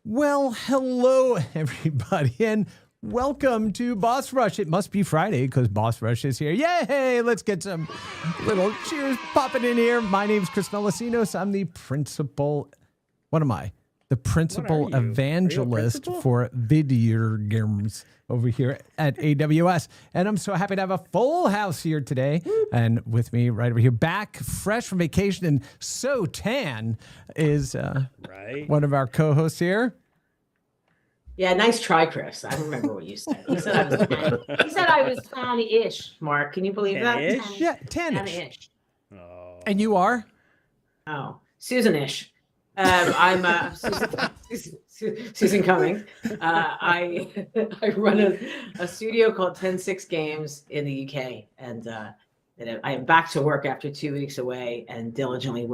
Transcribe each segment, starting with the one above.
Well, hello, everybody, and welcome to Boss Rush. It must be Friday because Boss Rush is here. Yay! Let's get some little cheers popping in here. My name's Chris Melosinos. I'm the principal. What am I? The principal evangelist for video games over here at AWS. And I'm so happy to have a full house here today. And with me right over here, back fresh from vacation and so tan, is one of our co-hosts here. Yeah, nice try, Chris. I remember what you said. He said I was tan. He said I was tan-ish, Mark. Can you believe that? Yeah, tan-ish. Oh. And you are? Oh, Susan-ish. I'm Susan Cummings. I run a studio called 10-6 Games in the UK, and I am back to work after 2 weeks away and diligently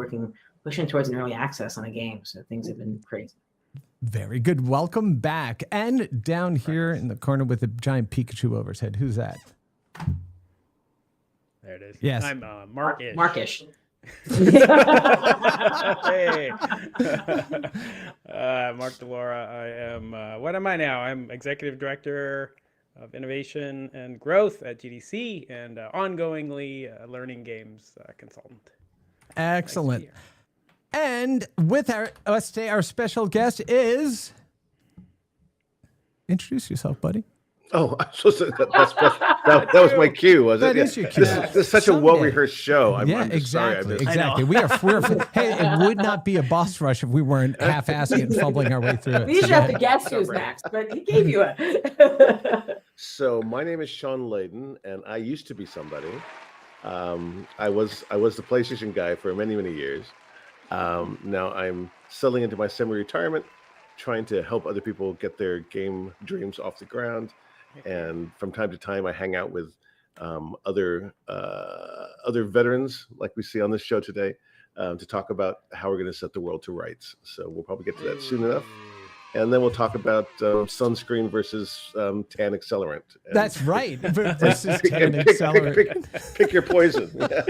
pushing towards an early access on a game. So things have been crazy. Very good. Welcome back. And down here in the corner with the giant Pikachu over his head, who's that? There it is. Yes. I'm Mark-ish. Markish. Hey. Mark Delora. I am, what am I now? I'm Executive Director of Innovation and Growth at GDC and ongoingly learning games consultant. Excellent. Nice. And with us today, our special guest is... Introduce yourself, buddy. Oh, I'm supposed to, that was my cue, was it? That is your cue. This is such a well-rehearsed show. I'm exactly. Sorry. Exactly. We're hey, it would not be a boss rush if we weren't half-assing and fumbling our way through it. We usually have to guess who's next, but he gave you a... So my name is Sean Layden, and I used to be somebody. I was the PlayStation guy for many, many years. Now I'm settling into my semi-retirement, trying to help other people get their game dreams off the ground. And from time to time, I hang out with other veterans, like we see on this show today, to talk about how we're going to set the world to rights. So we'll probably get to that soon enough. And then we'll talk about sunscreen versus tan accelerant. That's right. Versus tan accelerant. Pick your poison. Yeah.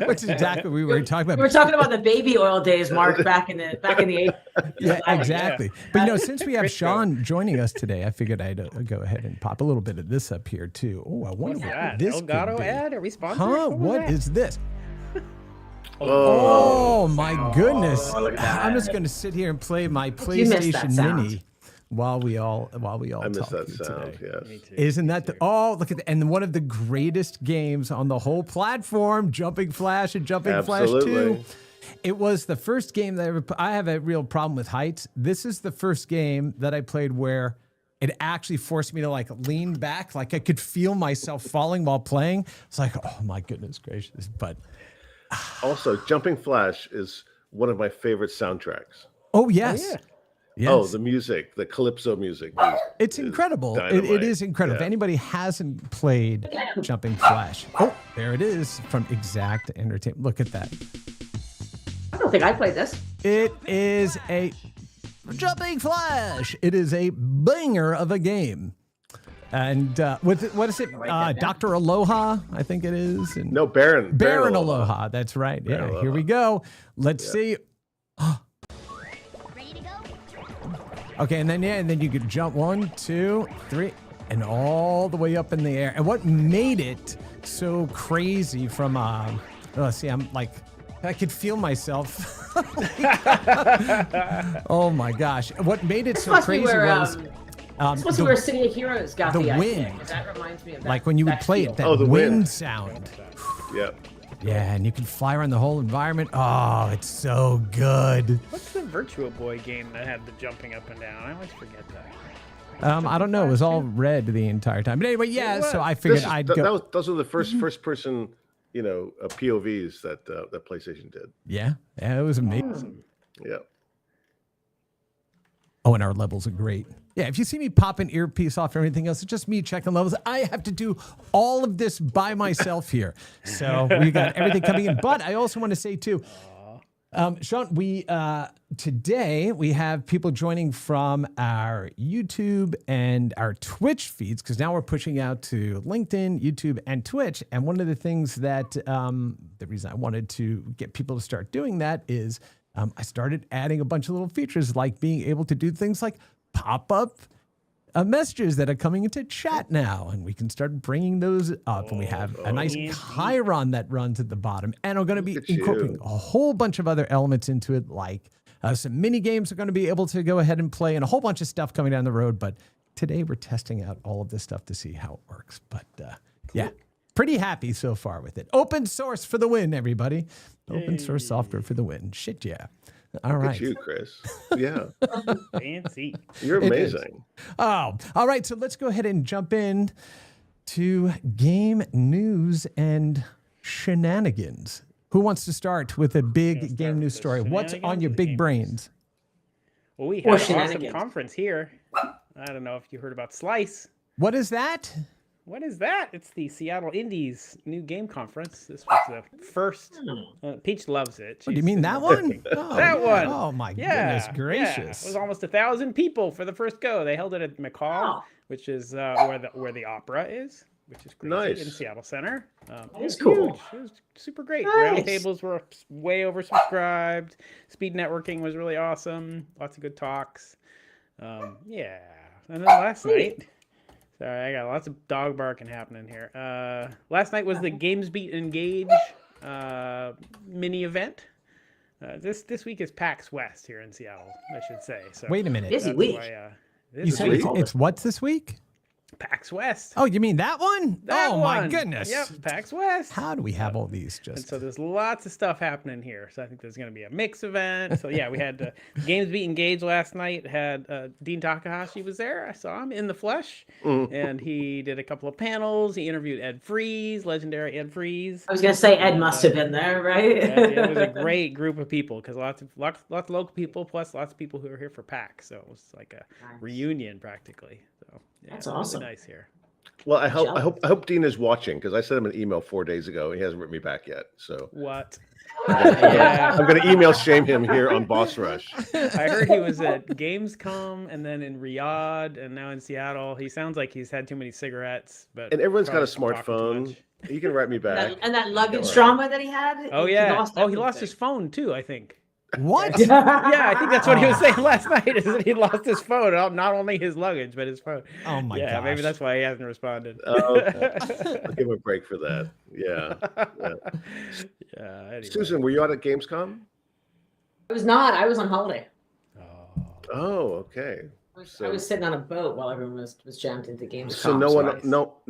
Which is exactly what we were talking about. We were talking about the baby oil days, Mark, back in the 80s. Yeah, exactly. But since we have Sean joining us today, I figured I'd go ahead and pop a little bit of this up here too. Oh, I wonder what this Elgato could be. ad? Are we sponsored? Huh? What is this? Oh my goodness! I'm just going to sit here and play my PlayStation Mini while we all I miss talk that sound. today. Yes. Me too. Isn't that look at and one of the greatest games on the whole platform, Jumping Flash and Jumping Flash 2. It was the first game that I have a real problem with heights. This is the first game that I played where it actually forced me to lean back, like I could feel myself falling while playing. It's like, oh my goodness gracious! But also, Jumping Flash is one of my favorite soundtracks. Oh yes. Oh, yeah. Yes. Oh, the music, the calypso music. It's incredible. It is incredible. Yeah. If anybody hasn't played Jumping Flash, there it is from Exact Entertainment. Look at that. I don't think I played this. It is a Jumping Flash. It is a banger of a game. And what is it? Dr. Aloha, I think it is. And No, Baron Aloha. That's right. Baron Aloha. Here we go. Let's see. Okay, and then you could jump 1, 2, 3, and all the way up in the air. And what made it so crazy from let's see, I'm like, I could feel myself. Oh my gosh! What made it so crazy was supposed to be where City of Heroes got the wind. That reminds me of that. Like when you would play it, that the wind sound. Yep. Yeah, and you can fly around the whole environment. Oh, it's so good. What's the Virtua Boy game that had the jumping up and down? I always forget that. I don't know. It was all red the entire time. But anyway, yeah. So I figured I'd go. Those were the first person, POVs that PlayStation did. Yeah, it was amazing. Yeah. Oh, and our levels are great. Yeah, if you see me pop an earpiece off or anything else, it's just me checking levels. I have to do all of this by myself here. So we got everything coming in. But I also want to say, too, Sean, we today we have people joining from our YouTube and our Twitch feeds because now we're pushing out to LinkedIn, YouTube, and Twitch. And one of the things that the reason I wanted to get people to start doing that is I started adding a bunch of little features like being able to do things like pop up messages that are coming into chat now, and we can start bringing those up. And we have a nice Chiron that runs at the bottom, and I'm going to be incorporating a whole bunch of other elements into it, like some mini games are going to be able to go ahead and play, and a whole bunch of stuff coming down the road. But today we're testing out all of this stuff to see how it works. But yeah, pretty happy so far with it. Open source for the win, everybody. Open source software for the win. Shit, yeah. All right. Look at you, Chris. Yeah. Fancy. You're amazing. Oh, all right. So let's go ahead and jump in to game news and shenanigans. Who wants to start with a big game news story? What's on your big brains? Well, we have an awesome conference here. I don't know if you heard about Slice. What is that? What is that? It's the Seattle Indies new game conference. This was the first. Peach loves it. Do you mean that one? Oh, that one. Oh my goodness gracious! Yeah. It was almost 1,000 people for the first go. They held it at McCall, which is where the opera is, which is crazy, in Seattle Center. It was cool. Huge. It was super great. Nice. Roundtables were way oversubscribed. Speed networking was really awesome. Lots of good talks. Yeah. And then last night. Sorry, I got lots of dog barking happening here. Last night was the Games Beat Engage mini event. This week is PAX West here in Seattle, I should say. So wait a minute. Busy week. You said it's what this week? PAX West. Oh, you mean that one? My goodness. Yep, PAX West. How do we have all these And just? so there's lots of stuff happening here. So I think there's going to be a mix event. So yeah, we had Games Beat Engage last night. Had Dean Takahashi was there. I saw him in the flesh. And he did a couple of panels. He interviewed Ed Freeze, legendary Ed Freeze. I was gonna say Ed must have been there, right? It was a great group of people because lots of local people plus lots of people who are here for PAX. So it was like a reunion practically. So yeah, That's awesome. Really nice here. Well, I hope Dean is watching because I sent him an email 4 days ago. He hasn't written me back yet. So What? yeah, I'm going to email shame him here on Boss Rush. I heard he was at Gamescom and then in Riyadh and now in Seattle. He sounds like he's had too many cigarettes, but And everyone's got a smartphone. You can write me back. And that luggage drama that he had. Oh yeah. He lost his phone too, I think. What? Yeah, I think that's what he was saying last night. Is that he lost his phone, not only his luggage, but his phone. Oh my god! Yeah, maybe that's why he hasn't responded. I'll give him a break for that. Yeah. Anyway. Susan, were you out at Gamescom? I was not. I was on holiday. Oh, okay. I was sitting on a boat while everyone was jammed into Gamescom. So no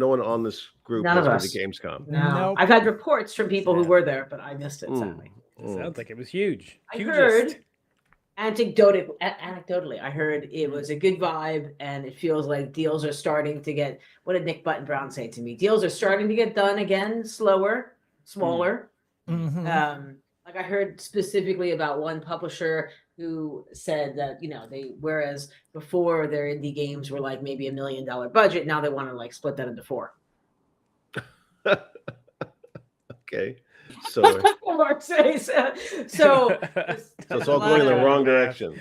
one on this group None of was us. at Gamescom. No, Nope. I've had reports from people who were there, but I missed it sadly. Sounds like it was huge. I heard anecdotally, I heard it was a good vibe, and it feels like deals are starting to get. What did Nick Button Brown say to me? Deals are starting to get done again, slower, smaller. Like I heard specifically about one publisher who said that whereas before their indie games were like maybe $1 million budget, now they want to like split that into 4. Okay. So so it's all going in the wrong direction.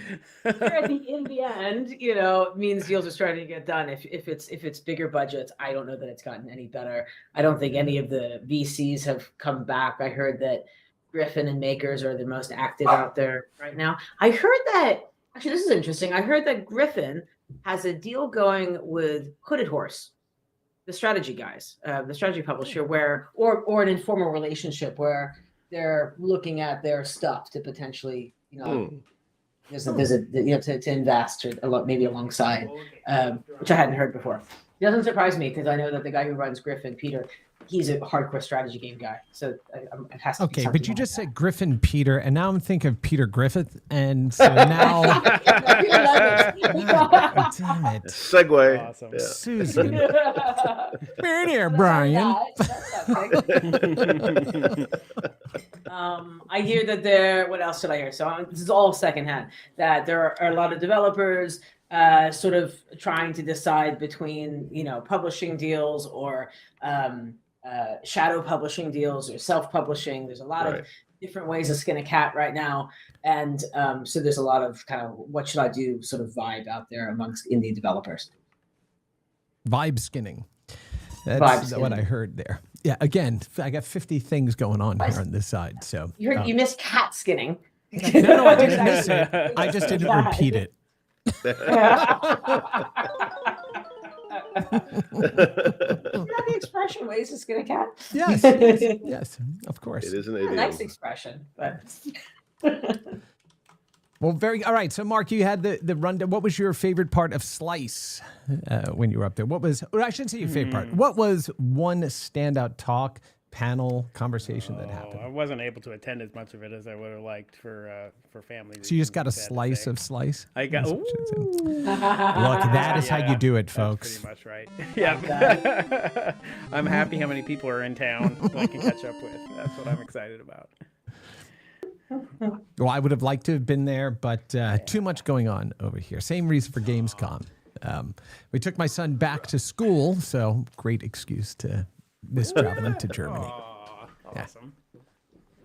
in the end, it means deals are starting to get done. If it's bigger budgets, I don't know that it's gotten any better. I don't think any of the VCs have come back. I heard that Griffin and Makers are the most active out there right now. I heard that actually this is interesting. I heard that Griffin has a deal going with Hooded Horse, the strategy guys, the strategy publisher, or an informal relationship where they're looking at their stuff to potentially, to invest or maybe alongside, which I hadn't heard before. It doesn't surprise me because I know that the guy who runs Griffin, Peter, he's a hardcore strategy game guy. So it has to be okay, something but you like just that. said Griffin Peter, and now I'm thinking of Peter Griffith, and so now. Damn it. Segue. Awesome. Yeah. Susan. Here, dear Brian. I hear that there. What else did I hear? So this is all secondhand. That there are a lot of developers sort of trying to decide between publishing deals or shadow publishing deals or self-publishing. There's a lot of different ways to skin a cat right now, and so there's a lot of kind of what should I do sort of vibe out there amongst indie developers. Vibe skinning. That's Vibe what skinning. I heard there. Yeah, again, I got 50 things going on here on this side. So You heard, you missed cat skinning. no, I didn't miss it. I just didn't repeat it. You know the expression ways to skin a cat? Yes, yes, of course. It is an A idiom. nice expression, but Well, all right. So, Mark, you had the rundown. What was your favorite part of Slice when you were up there? Or I shouldn't say your favorite part. What was one standout talk, panel, conversation that happened? I wasn't able to attend as much of it as I would have liked for family reasons. So you just got a sad to slice say. of Slice? I got. That's what you're saying. Ooh. Look, that is how you do it, That's folks. pretty much right. Yeah. I'm happy how many people are in town that I can catch up with. That's what I'm excited about. Well, I would have liked to have been there, but too much going on over here. Same reason for Gamescom. We took my son back to school, so great excuse to miss traveling to Germany. Aw, awesome.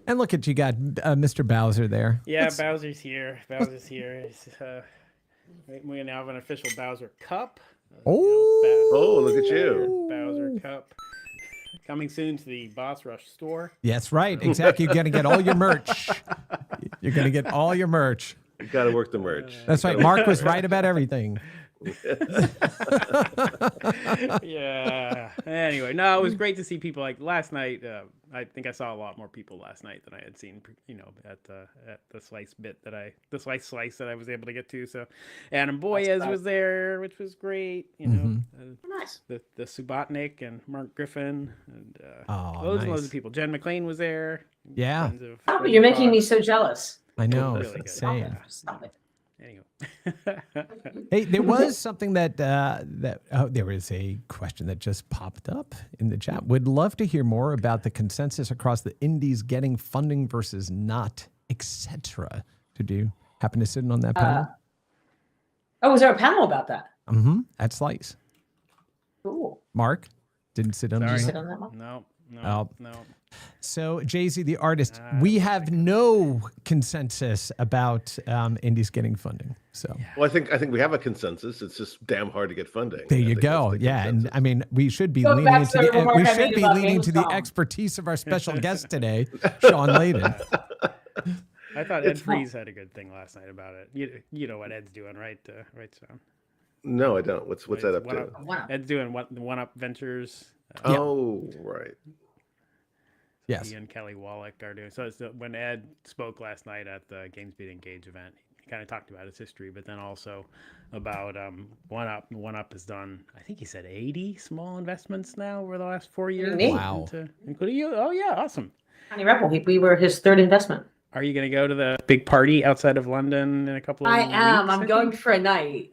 And look at you got Mr. Bowser there. Yeah, Bowser's here. Bowser's here. We now have an official Bowser Cup. Oh, look at you. Bowser Cup. Coming soon to the Boss Rush store. Yes, right. Exactly. You're going to get all your merch. You're going to get all your merch. You got to work the merch. That's right. Mark was right about everything. Yeah. Anyway, no, it was great to see people like last night. I think I saw a lot more people last night than I had seen, at the slice slice that I was able to get to. So, Adam Boyes was there, which was great. nice. The Subotnik and Mark Griffin and nice. loads and loads of people. Jen McLean was there. Yeah. Oh, you're making me so jealous. I know. Really good. Same. Stop it. Anyway. Hey, there was something that there was a question that just popped up in the chat. Would love to hear more about the consensus across the indies getting funding versus not, etc. Did you happen to sit in on that panel? Oh, was there a panel about that? At Slice. Cool. Mark didn't sit on Sorry. Sit that. on that one? No. Oh. No. So, Jay-Z, the artist, we have no consensus about indies getting funding. So Well, I think we have a consensus. It's just damn hard to get funding. there I you think go. that's the Yeah, and consensus. I mean, we should be Go leaning back into to the the remark we I should made be about leaning to the Gamescom. expertise of our special guest today, Sean Layden. I thought Ed Freeze had a good thing last night about it. You know what Ed's doing, right? Right, Sean? No, I don't. What's that up to? Ed's doing One Up Ventures. Oh, right. Yes. He and Kelly Wallach are doing. So it's when Ed spoke last night at the Games Beat Engage event, he kind of talked about his history, but then also about One Up. One Up has done, I think he said 80 small investments now over the last 4 years. Neat. Wow. Including you. Oh, yeah. Awesome. Tiny Rebel. We were his third investment. Are you going to go to the big party outside of London in a couple of I weeks? am. I I'm going think? for a night.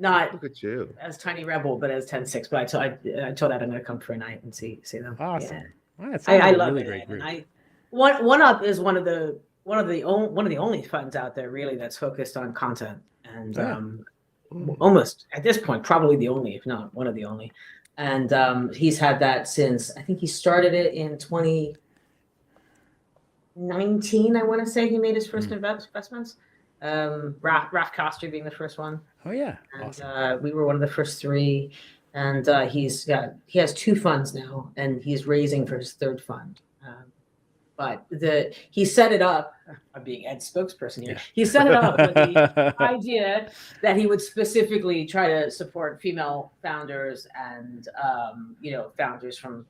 Not Look at you. as Tiny Rebel, but as 10-6. But I told Ed I'm going to come for a night and see them. Awesome. Yeah. Wow, that sounds I like a love really it. great group. And One Up is one of the only funds out there really that's focused on content, and almost at this point probably the only, if not one of the only. And he's had that since I think he started it in 2019. I want to say he made his first investments. Raf Koster being the first one. Oh, yeah. And, Awesome. we were one of the first three. And he has two funds now, and he's raising for his third fund. But he set it up. I'm being Ed's spokesperson here. Yeah. He set it up with the idea that he would specifically try to support female founders and founders from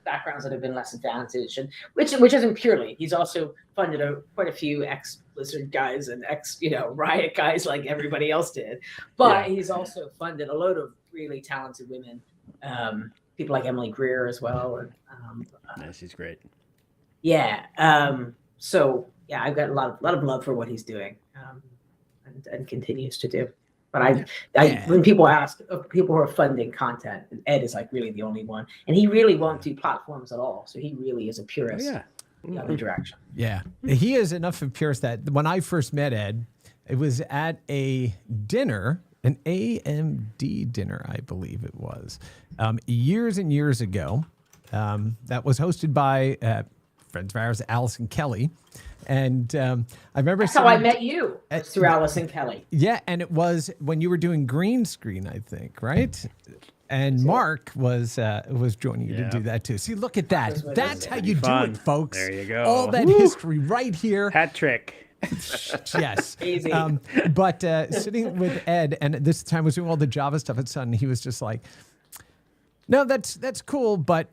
backgrounds that have been less advantaged, and which isn't purely. He's also funded quite a few ex-Blizzard guys and Riot guys like everybody else did. But he's also funded a load of really talented women, people like Emily Greer as well. And She's great. so I've got a lot of love for what he's doing, and continues to do. But when people ask people who are funding content, Ed is like really the only one, and he really won't do platforms at all. So he really is a purist. The other direction. Yeah. He is enough of a purist that when I first met Ed, it was at a dinner, an AMD dinner, I believe it was, years and years ago. That was hosted by friends of ours, Allison Kelly. And I remember That's how I met you, was through Allison Kelly. Yeah, and it was when you were doing green screen, I think, right? And Mark was joining you to do that too. See, look at that. That's how you do it, folks. There you go. All that history right here. Hat trick. Yes. Easy. But sitting with Ed, and this time I was doing all the Java stuff at Sun, he was just like, no, that's cool, but,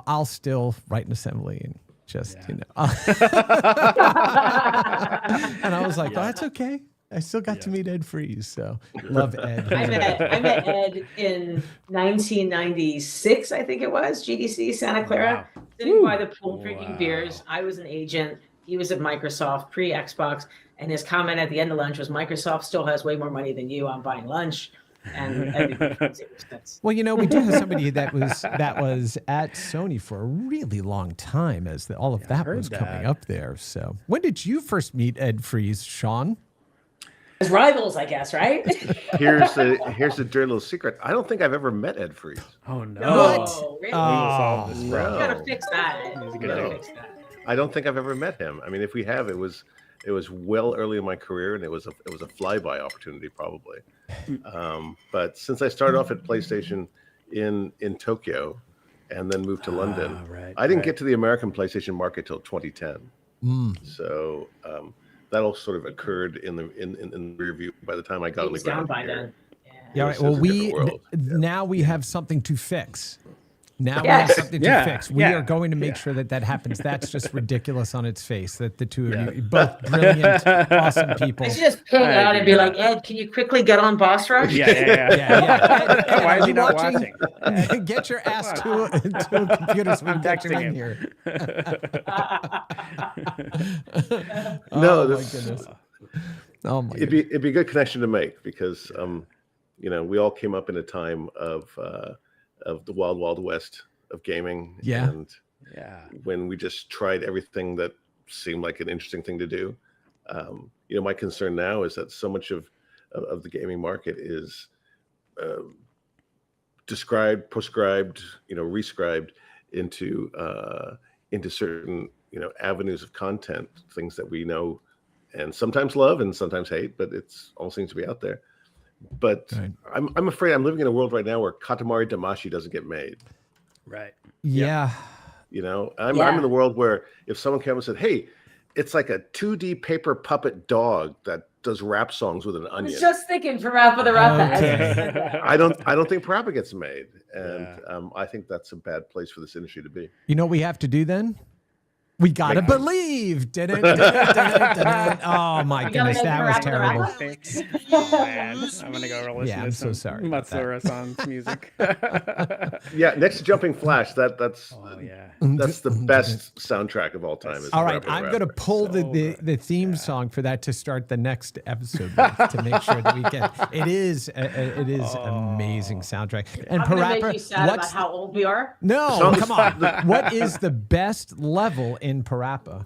I'll still write an assembly and just, and I was like, oh, that's okay. I still got to meet Ed Freeze, so love Ed. I met Ed in 1996, I think it was, GDC Santa Clara, sitting by the pool drinking beers. I was an agent. He was at Microsoft pre-Xbox, and his comment at the end of lunch was, Microsoft still has way more money than you. I'm buying lunch. And well, we do have somebody that was at Sony for a really long time as all of that was coming up there. So when did you first meet Ed Freeze, Sean? As rivals, I guess, right? Here's a dirty little secret. I don't think I've ever met Ed Freeze. Oh no! No, really? Oh, You gotta fix that. You gotta fix that. I don't think I've ever met him. I mean, if we have, it was well early in my career, and it was a flyby opportunity probably. But since I started off at PlayStation in Tokyo, and then moved to London, I didn't get to the American PlayStation market till 2010. So that all sort of occurred in the rear view by the time I got on the ground. Down by then. Yeah. Right. Well, now we have something to fix. Now we have something to fix. We are going to make sure that happens. That's just ridiculous on its face that the two of you, both brilliant, awesome people. I should just ping out and be like, Ed, can you quickly get on Boss Rush? Yeah. Ed, Why is he not watching? Get your ass to a computer so we can get you in here. No, my goodness. Oh my goodness. It'd be a good connection to make because we all came up in a time of the wild, wild west of gaming. Yeah. And when we just tried everything that seemed like an interesting thing to do. My concern now is that so much of the gaming market is described, proscribed, rescribed into certain, avenues of content, things that we know and sometimes love and sometimes hate, but it's all seems to be out there. But I'm afraid I'm living in a world right now where Katamari Damacy doesn't get made. Right. Yeah. I'm in the world where if someone came and said, hey, it's like a 2D paper puppet dog that does rap songs with an onion. I was just thinking Parappa the Rapper. Okay. I don't think Parappa gets made. And I think that's a bad place for this industry to be. You know what we have to do then? We gotta believe. Oh my goodness, that was terrible. Oh, man. I'm gonna go listen to I'm some so sorry. Matsura-san's music. Yeah, next to Jumping Flash, that's the best soundtrack of all time. All right, I'm gonna pull the theme song for that to start the next episode with, to make sure that we get. It is amazing soundtrack. And I'm gonna make Parappa, you sad about how old we are. No, come on. What is the best level in Parappa?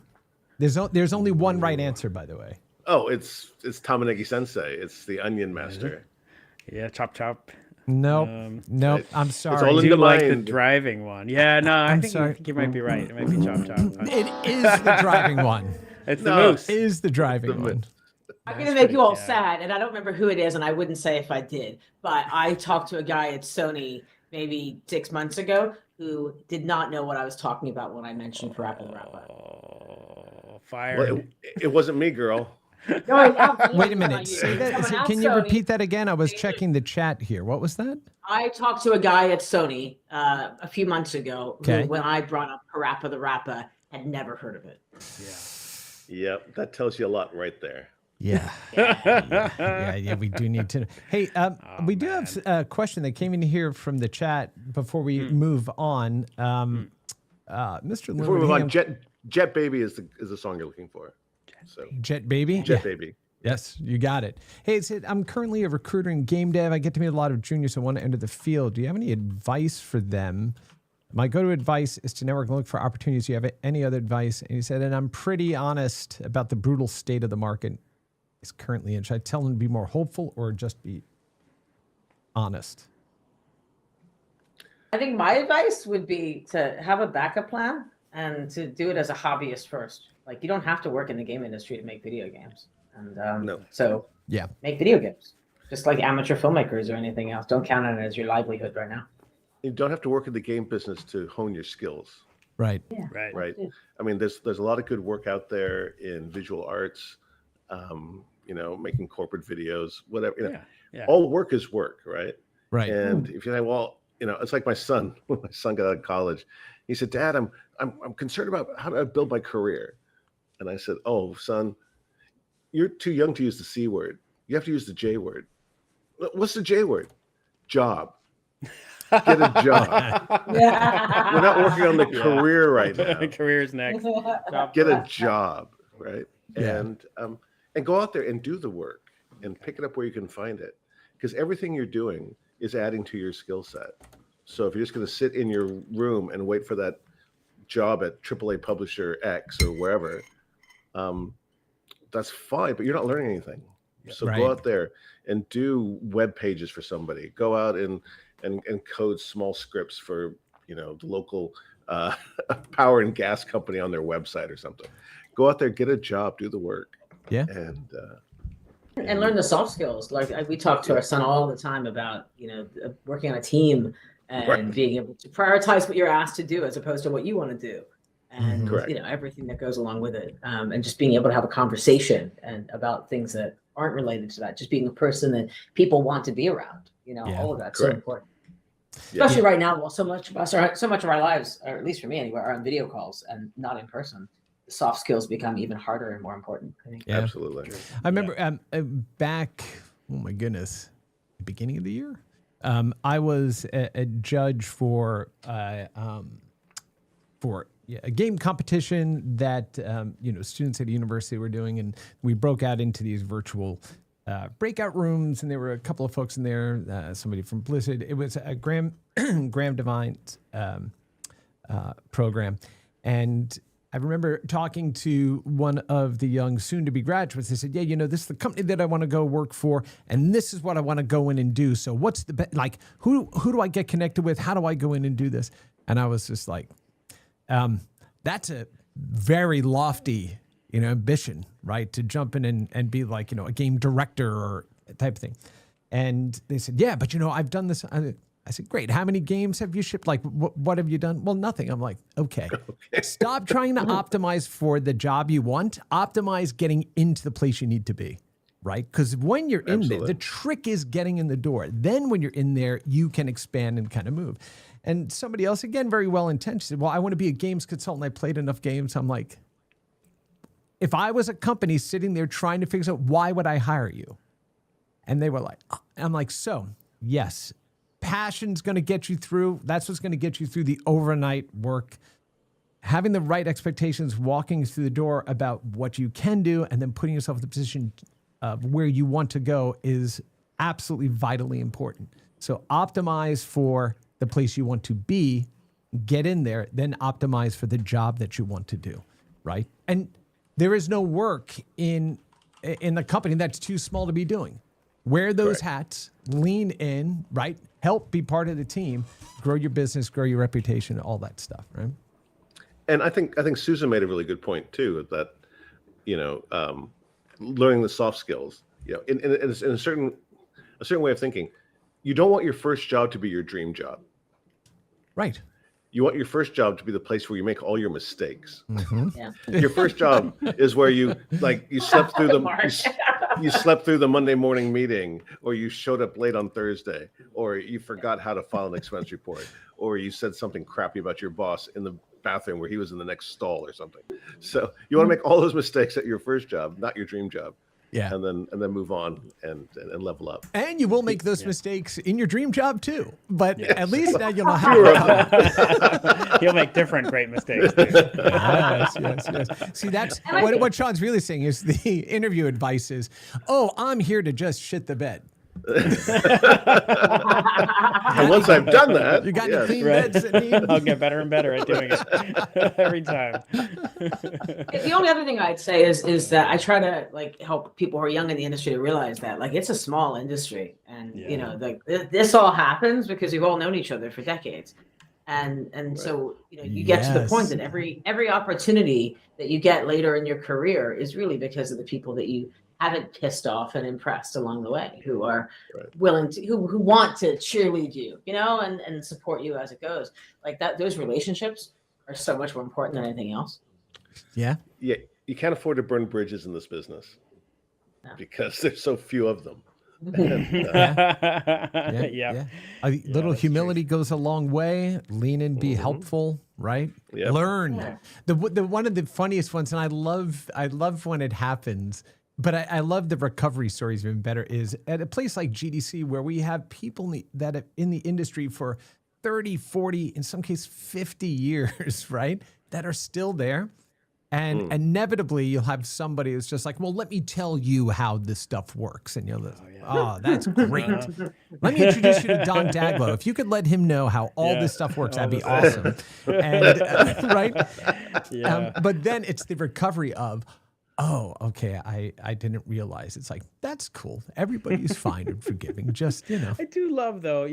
There's only one right answer, by the way. Oh, it's Tamanegi Sensei. It's the Onion Master. Yeah, chop. Nope. I'm sorry. It's all I in do the like the mind. driving one. Yeah, no, I think sorry. you might be right. It might be chop. It is the driving one. It's the moose. It is the driving one. I'm going to make you all sad, and I don't remember who it is, and I wouldn't say if I did, but I talked to a guy at Sony maybe 6 months ago who did not know what I was talking about when I mentioned Parappa the Rapper. Oh, fire. Well, it wasn't me, girl. No, Wait a minute. Can you repeat that again? I was checking the chat here. What was that? I talked to a guy at Sony a few months ago who, when I brought up Parappa the Rapper, had never heard of it. Yep, that tells you a lot right there. Yeah. We do need to. Hey, we do have a question that came in here from the chat before we move on. Mr. Before we move on, Jet Baby is the song you're looking for. So Jet Baby? Jet Baby. Yes, you got it. Hey, it said, I'm currently a recruiter in game dev. I get to meet a lot of juniors who want to enter the field. Do you have any advice for them? My go-to advice is to network and look for opportunities. Do you have any other advice? And he said, and I'm pretty honest about the brutal state of the market is currently in. Should I tell them to be more hopeful or just be honest? I think my advice would be to have a backup plan. and to do it as a hobbyist first. Like, you don't have to work in the game industry to make video games. And No. so Yeah. make video games, just like amateur filmmakers or anything else. Don't count on it as your livelihood right now. You don't have to work in the game business to hone your skills. Right. Yeah. Right. I mean, there's a lot of good work out there in visual arts, making corporate videos, whatever. Yeah. All work is work, right? Right. And if you say, well, it's like my son. When my son got out of college, he said, "Dad, I'm concerned about how to build my career." And I said, "Oh, son, you're too young to use the C word. You have to use the J word." "What's the J word?" "Job. Get a job. We're not working on the career right now. Career's next. Get a job, right? Yeah. And go out there and do the work and pick it up where you can find it, because everything you're doing is adding to your skill set. So if you're just going to sit in your room and wait for that job at AAA publisher X or wherever, that's fine, but you're not learning anything. So Right. go out there and do web pages for somebody. Go out and code small scripts for the local power and gas company on their website or something. Go out there, get a job, do the work. Yeah. And learn the soft skills. Like we talk to our son all the time about, working on a team and Right. being able to prioritize what you're asked to do as opposed to what you want to do. And, Correct. everything that goes along with it. And just being able to have a conversation and about things that aren't related to that. Just being a person that people want to be around, all of that's so Correct. important. Yeah. Especially right now, while so much of our lives, or at least for me anyway, are on video calls and not in person. The soft skills become even harder and more important, I think. Yeah. Absolutely. I remember back, oh my goodness, the beginning of the year, I was a judge for a game competition that students at a university were doing, and we broke out into these virtual breakout rooms, and there were a couple of folks in there, somebody from Blizzard. It was a Graham Devine's program, and I remember talking to one of the young soon-to-be graduates. They said, "Yeah, this is the company that I want to go work for, and this is what I want to go in and do. So what's who do I get connected with? How do I go in and do this?" And I was just like, that's a very lofty, ambition, right? To jump in and be like, a game director or type of thing. And they said, "Yeah, but I've done this." I said, "Great. How many games have you shipped? Like, what have you done?" "Well, nothing." I'm like, okay. Stop trying to optimize for the job you want. Optimize getting into the place you need to be, right? Because when you're in there, Absolutely. the trick is getting in the door. Then when you're in there, you can expand and kind of move. And somebody else, again, very well-intentioned, said, "Well, I want to be a games consultant. I played enough games." I'm like, if I was a company sitting there trying to figure out, why would I hire you? And they were like, oh. I'm like, so yes, passion's going to get you through. That's what's going to get you through the overnight work. Having the right expectations, walking through the door about what you can do, and then putting yourself in the position of where you want to go is absolutely vitally important. So optimize for the place you want to be, get in there, then optimize for the job that you want to do, right? And there is no work in the company that's too small to be doing. Wear those hats, lean in, right? Help be part of the team, grow your business, grow your reputation, all that stuff, right? And I think Susan made a really good point too, that learning the soft skills, in a certain way of thinking. You don't want your first job to be your dream job. Right. You want your first job to be the place where you make all your mistakes. Mm-hmm. Yeah. Your first job is where you slept through you slept through the Monday morning meeting, or you showed up late on Thursday, or you forgot how to file an expense report, or you said something crappy about your boss in the bathroom where he was in the next stall or something. So you want to make all those mistakes at your first job, not your dream job. Yeah. And then move on and level up. And you will make those mistakes in your dream job too. But Yes. at least now you'll know how to recover. You'll make different great mistakes too. Yes. See, that's what Sean's really saying is the interview advice is, "Oh, I'm here to just shit the bed. And once I've done that, You got yes. to clean Right. beds that need." I'll get better and better at doing it every time. The only other thing I'd say is that I try to help people who are young in the industry to realize that it's a small industry, and Yeah. this all happens because we've all known each other for decades. And so you get to the point that every opportunity that you get later in your career is really because of the people that you haven't pissed off and impressed along the way, who are willing to, who want to cheerlead you, and support you as it goes. Like that, those relationships are so much more important than anything else. Yeah. Yeah. You can't afford to burn bridges in this business because there's so few of them. Yeah. A little humility goes a long way. Lean in, be helpful, right? Yep. Learn. Yeah. The one of the funniest ones, and I love when it happens, but I love the recovery stories even better, is at a place like GDC where we have people that have in the industry for 30, 40, in some cases 50 years, right? That are still there. And inevitably, you'll have somebody who's just like, well, let me tell you how this stuff works. And you're like, oh, that's great. Let me introduce you to Don Daglow. If you could let him know how all this stuff works, that'd be awesome. And, right? Yeah. But then it's the recovery of, oh, okay, I didn't realize. It's like, that's cool. Everybody's fine and forgiving. Just, I do love, though,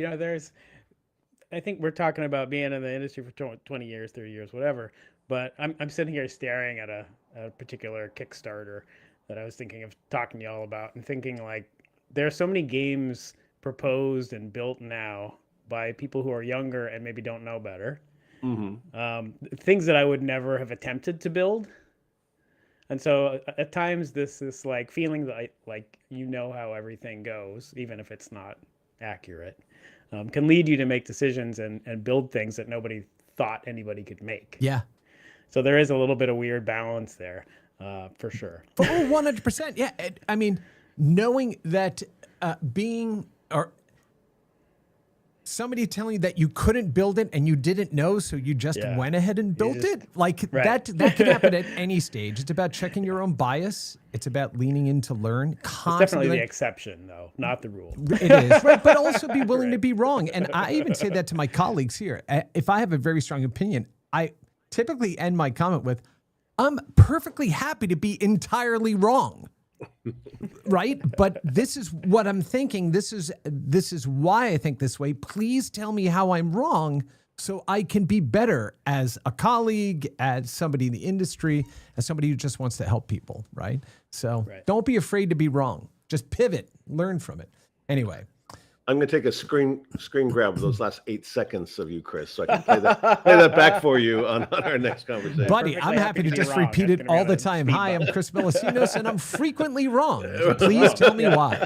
I think we're talking about being in the industry for 20 years, 30 years, whatever. But I'm sitting here staring at a particular Kickstarter that I was thinking of talking to y'all about, and thinking like there are so many games proposed and built now by people who are younger and maybe don't know better. Things that I would never have attempted to build. And so at times this like feeling that like how everything goes, even if it's not accurate, can lead you to make decisions and build things that nobody thought anybody could make. Yeah. So there is a little bit of weird balance there, for sure. Oh, 100%. Yeah. I mean, knowing that somebody telling you that you couldn't build it and you didn't know, so you just went ahead and built it. Like that can happen at any stage. It's about checking your own bias. It's about leaning in to learn. It's definitely the exception, though, not the rule. It is, right? But also be willing to be wrong. And I even say that to my colleagues here. If I have a very strong opinion, I typically end my comment with, I'm perfectly happy to be entirely wrong. Right? But this is what I'm thinking. This is why I think this way. Please tell me how I'm wrong so I can be better as a colleague, as somebody in the industry, as somebody who just wants to help people, right? So don't be afraid to be wrong. Just pivot, learn from it. Anyway. I'm going to take a screen grab of those last 8 seconds of you, Chris, so I can play that back for you on our next conversation. Buddy, I'm happy to just repeat it all the time. Hi, I'm Chris Melosinos, and I'm frequently wrong. So please tell me why.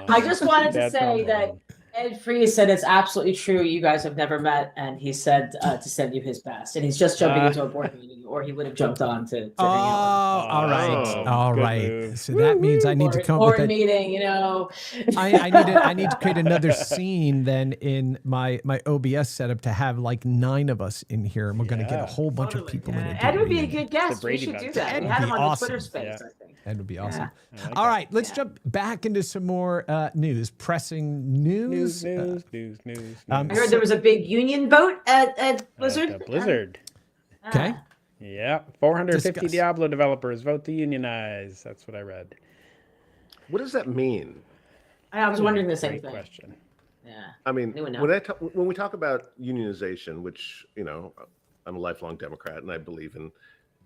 I just wanted to say that Ed Fries said it's absolutely true. You guys have never met, and he said to send you his best. And he's just jumping into a board meeting, or he would have jumped on to hang out. All right. Move. So that means I need to come up with a meeting. I need to create another scene then in my OBS setup to have like 9 of us in here, and we're going to get a whole bunch of people in it. Ed would be a good guest. We should do that. We had him on the Twitter space, I think. That would be awesome. All right, let's jump back into some more news, pressing news. News. I heard there was a big union vote at Blizzard. Blizzard. Okay. Yeah, 450 Diablo developers vote to unionize. That's what I read. What does that mean? I was wondering the same thing. Question. Yeah. I mean, when we talk about unionization, which I'm a lifelong Democrat and I believe in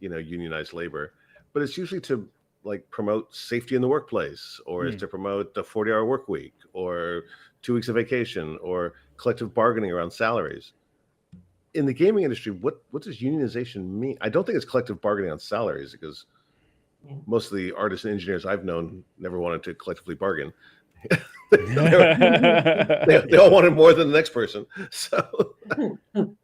unionized labor, but it's usually to like promote safety in the workplace, or is to promote the 40-hour work week, or 2 weeks of vacation, or collective bargaining around salaries. In the gaming industry, what does unionization mean? I don't think it's collective bargaining on salaries, because most of the artists and engineers I've known never wanted to collectively bargain. they all wanted more than the next person. So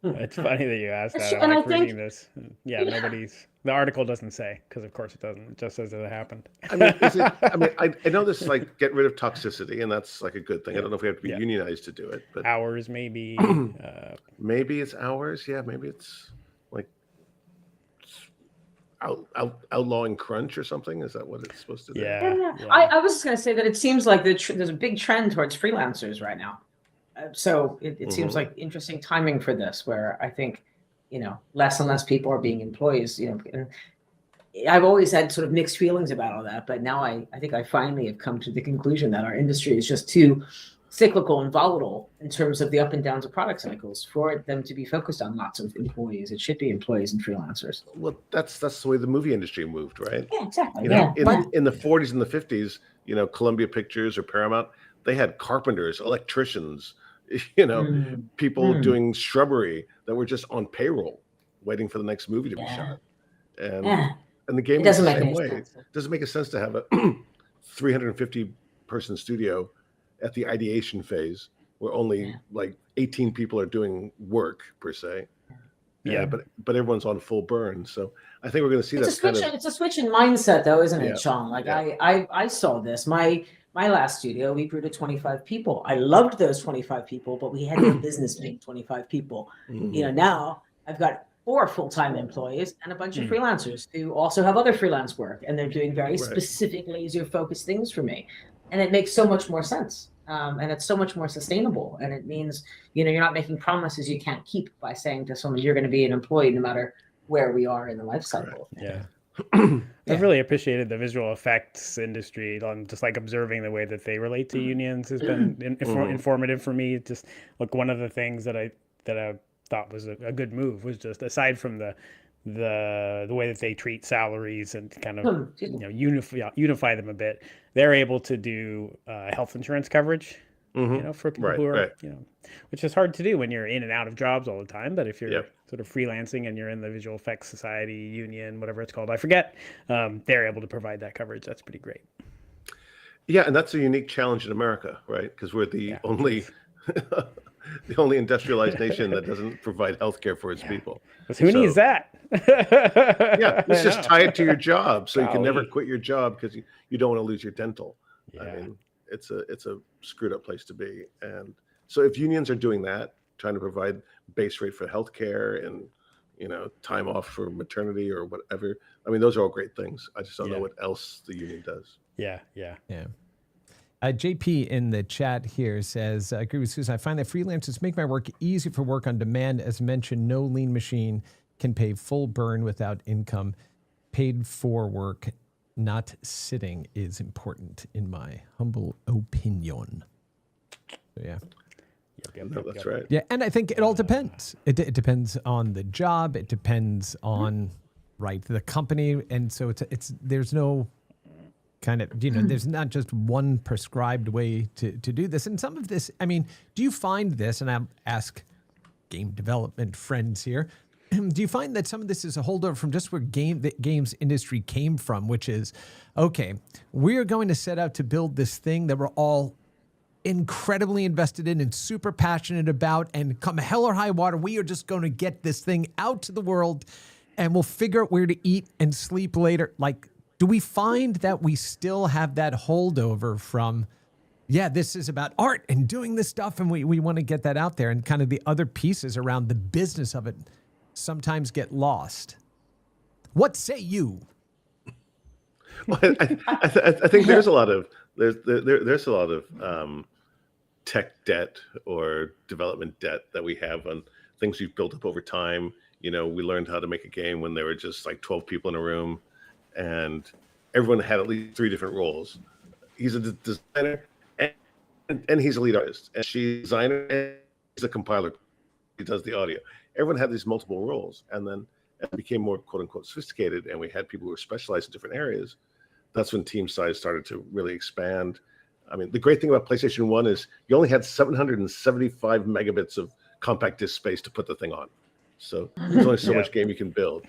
it's funny that you asked that. I'm reading this. Yeah, the article doesn't say, because of course it doesn't. It just says that it happened. I know this is like get rid of toxicity, and that's like a good thing. I don't know if we have to be unionized to do it, but hours maybe. Maybe it's hours. Yeah, maybe it's like outlawing crunch or something. Is that what it's supposed to do? Yeah. I was just going to say that it seems like there's a big trend towards freelancers right now. So it seems like interesting timing for this, where I think, less and less people are being employees, and I've always had sort of mixed feelings about all that, but now I think I finally have come to the conclusion that our industry is just too cyclical and volatile in terms of the up and downs of product cycles for them to be focused on lots of employees. It should be employees and freelancers. Well, that's the way the movie industry moved, right? Yeah, exactly. You know, in the 40s and the 50s, you know, Columbia Pictures or Paramount, they had carpenters, electricians, you know, people doing shrubbery that were just on payroll, waiting for the next movie to be shot. And the game is the same way. It doesn't make sense to have a 350 person studio at the ideation phase where only like 18 people are doing work per se. Yeah, but everyone's on full burn. So I think we're going to see it's a switch in mindset, though, isn't it, Sean? Like I saw this. My last studio, we grew to 25 people. I loved those 25 people, but we had no business being 25 people. You know, now I've got 4 full-time employees and a bunch of freelancers who also have other freelance work, and they're doing very specific, laser-focused things for me. And it makes so much more sense. And it's so much more sustainable. And it means, you know, you're not making promises you can't keep by saying to someone, you're going to be an employee no matter where we are in the life cycle. Yeah. I've really appreciated the visual effects industry on just like observing the way that they relate to unions has been informative for me. Just like one of the things that I thought was a good move was just aside from the way that they treat salaries and kind of unify them a bit, they're able to do health insurance coverage, you know, for people who are you know, which is hard to do when you're in and out of jobs all the time. But if you're sort of freelancing and you're in the Visual Effects Society union, whatever it's called, I forget, they're able to provide that coverage. That's pretty great. Yeah, and that's a unique challenge in America, right? Because we're the only the only industrialized nation that doesn't provide healthcare for its people. Who needs that? Let's just tie it to your job so you can never quit your job because you don't want to lose your dental. I mean, it's a screwed up place to be. And so if unions are doing that, trying to provide base rate for healthcare and, you know, time off for maternity or whatever, I mean, those are all great things. I just don't know what else the union does. Yeah. JP in the chat here says, I agree with Susan. I find that freelancers make my work easy for work on demand. As mentioned, no lean machine can pay full burn without income. Paid for work, not sitting, is important in my humble opinion. So, yeah. That's right. Yeah, and I think it all depends. It depends on the job. It depends on, the company. And so there's no kind of, you know, there's not just one prescribed way to do this. And some of this, I mean, do you find this, and I'll ask game development friends here, do you find that some of this is a holdover from just where the games industry came from, which is, okay, we're going to set out to build this thing that we're all incredibly invested in and super passionate about, and come hell or high water, we are just going to get this thing out to the world and we'll figure out where to eat and sleep later. Like, do we find that we still have that holdover from, this is about art and doing this stuff, and we want to get that out there, and kind of the other pieces around the business of it sometimes get lost? What say you? Well, I think there's a lot of tech debt or development debt that we have on things we've built up over time. You know, we learned how to make a game when there were just like 12 people in a room, and everyone had at least 3 different roles. He's a designer and he's a lead artist, and she's a designer and he's a compiler. He does the audio. Everyone had these multiple roles, and then it became more quote unquote sophisticated, and we had people who were specialized in different areas. That's when team size started to really expand. I mean, the great thing about PlayStation 1 is you only had 775 megabits of compact disk space to put the thing on. So there's only so much game you can build.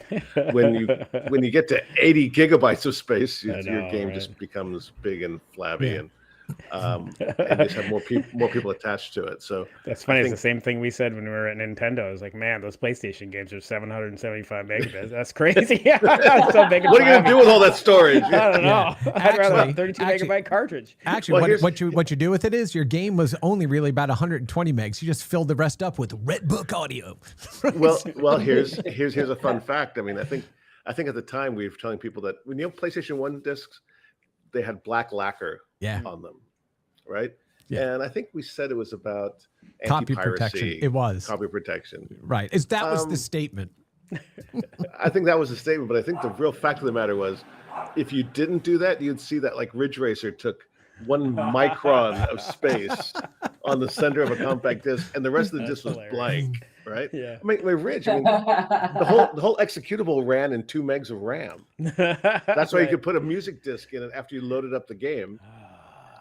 When you get to 80 gigabytes of space, your game just becomes big and flabby, and you just have more people attached to it. So that's funny. It's the same thing we said when we were at Nintendo. It's like, man, those PlayStation games are 775 megabits. That's crazy. So big. What are you going to do with all that storage? I don't know. I'd rather have a 32 megabyte cartridge. Actually, what you do with it is your game was only really about 120 megs. You just filled the rest up with Red Book audio. well, here's a fun fact. I mean, I think at the time we were telling people that when you have PlayStation 1 discs, they had black lacquer on them, right? Yeah. And I think we said it was about copy anti-piracy. protection. It was copy protection, right? That was the statement. I think that was the statement, but I think the real fact of the matter was, if you didn't do that, you'd see that like Ridge Racer took 1 micron of space on the center of a compact disc, and the rest of the That's disc was hilarious. blank, right? Yeah. I mean, Rich, I mean, the whole executable ran in 2 megs of RAM. That's why you could put a music disc in it after you loaded up the game.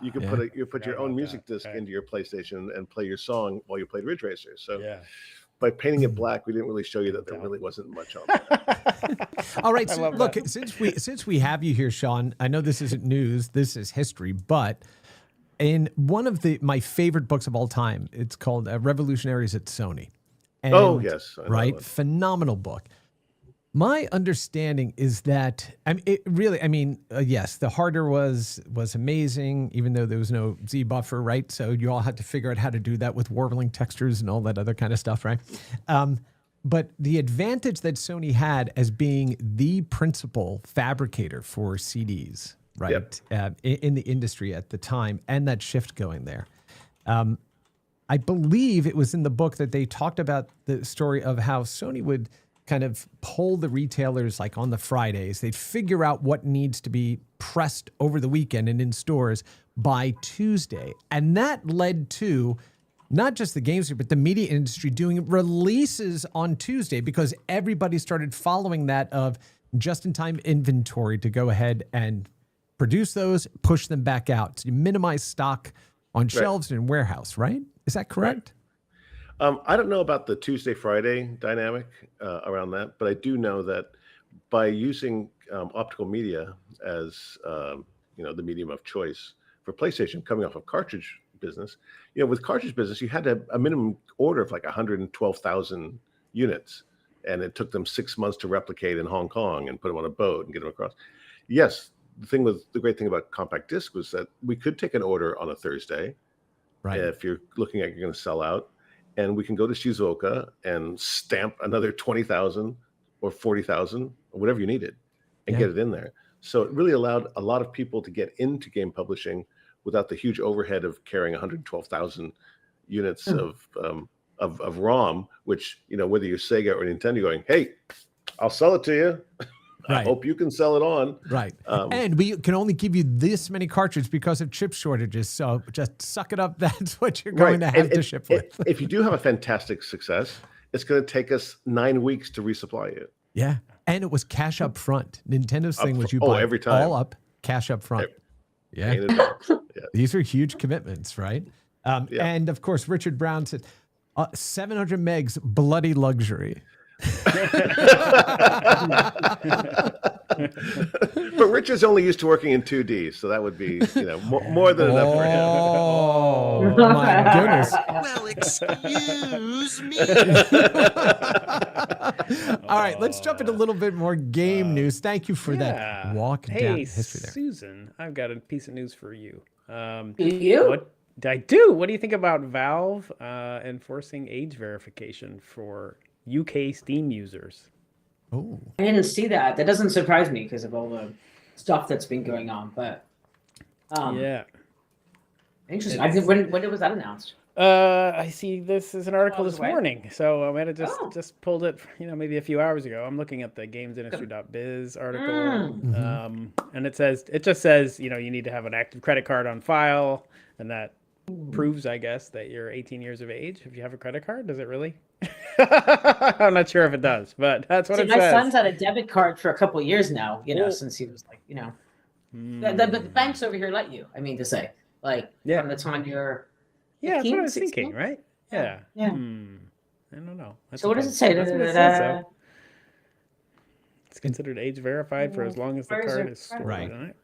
You could put your own music disc into your PlayStation and play your song while you played Ridge Racer. So by painting it black, we didn't really show you that there really wasn't much on there. All right, so look, since we have you here, Sean, I know this isn't news, this is history, but in one of my favorite books of all time, it's called Revolutionaries at Sony. And, oh, yes. Right? Phenomenal book. My understanding is that, yes, the hardware was amazing, even though there was no Z buffer, right? So you all had to figure out how to do that with warbling textures and all that other kind of stuff, right? But the advantage that Sony had as being the principal fabricator for CDs, right, in the industry at the time, and that shift going there. I believe it was in the book that they talked about the story of how Sony would kind of poll the retailers like on the Fridays. They'd figure out what needs to be pressed over the weekend and in stores by Tuesday. And that led to not just the games, but the media industry doing releases on Tuesday because everybody started following that of just-in-time inventory to go ahead and produce those, push them back out. So you minimize stock on shelves and warehouse, right? Is that correct? Right. I don't know about the Tuesday, Friday dynamic around that, but I do know that by using optical media as the medium of choice for PlayStation, coming off of cartridge business, with cartridge business, you had to have a minimum order of like 112,000 units, and it took them 6 months to replicate in Hong Kong and put them on a boat and get them across. Yes, the great thing about compact disc was that we could take an order on a Thursday, right? If you're looking at you're going to sell out. And we can go to Shizuoka and stamp another 20,000 or 40,000 or whatever you needed and get it in there. So it really allowed a lot of people to get into game publishing without the huge overhead of carrying 112,000 units of ROM, which, whether you're Sega or Nintendo going, hey, I'll sell it to you. I hope you can sell it on. Right. And we can only give you this many cartridges because of chip shortages. So just suck it up. That's what you're going to have to ship with. If you do have a fantastic success, it's going to take us 9 weeks to resupply you. Yeah. And it was cash up front. Nintendo's thing was you buy every time. All up, cash up front. These are huge commitments, right? And of course, Richard Brown said, 700 megs, bloody luxury. But Richard's only used to working in 2D, so that would be more than enough for him. Oh my goodness! Well, excuse me. All right, let's jump into a little bit more game news. Thank you for that walk down history there. Susan, I've got a piece of news for you. Do you? What I do? What do you think about Valve enforcing age verification for UK Steam users? Oh, I didn't see that. That doesn't surprise me because of all the stuff that's been going on. But interesting. When was that announced? I see this is an article this morning, so I might have just pulled it, maybe a few hours ago. I'm looking at the gamesindustry.biz article, and it just says you need to have an active credit card on file, and that proves, I guess, that you're 18 years of age if you have a credit card. Does it really? I'm not sure if it does, but that's what it says. My son's had a debit card for a couple of years now, since he was like, the banks over here let you, to say, like, from the time you're that's what I was thinking, right? Yeah. I don't know. So what does it say? That's what it says, so. It's considered age verified for as long as the card is stored. Right.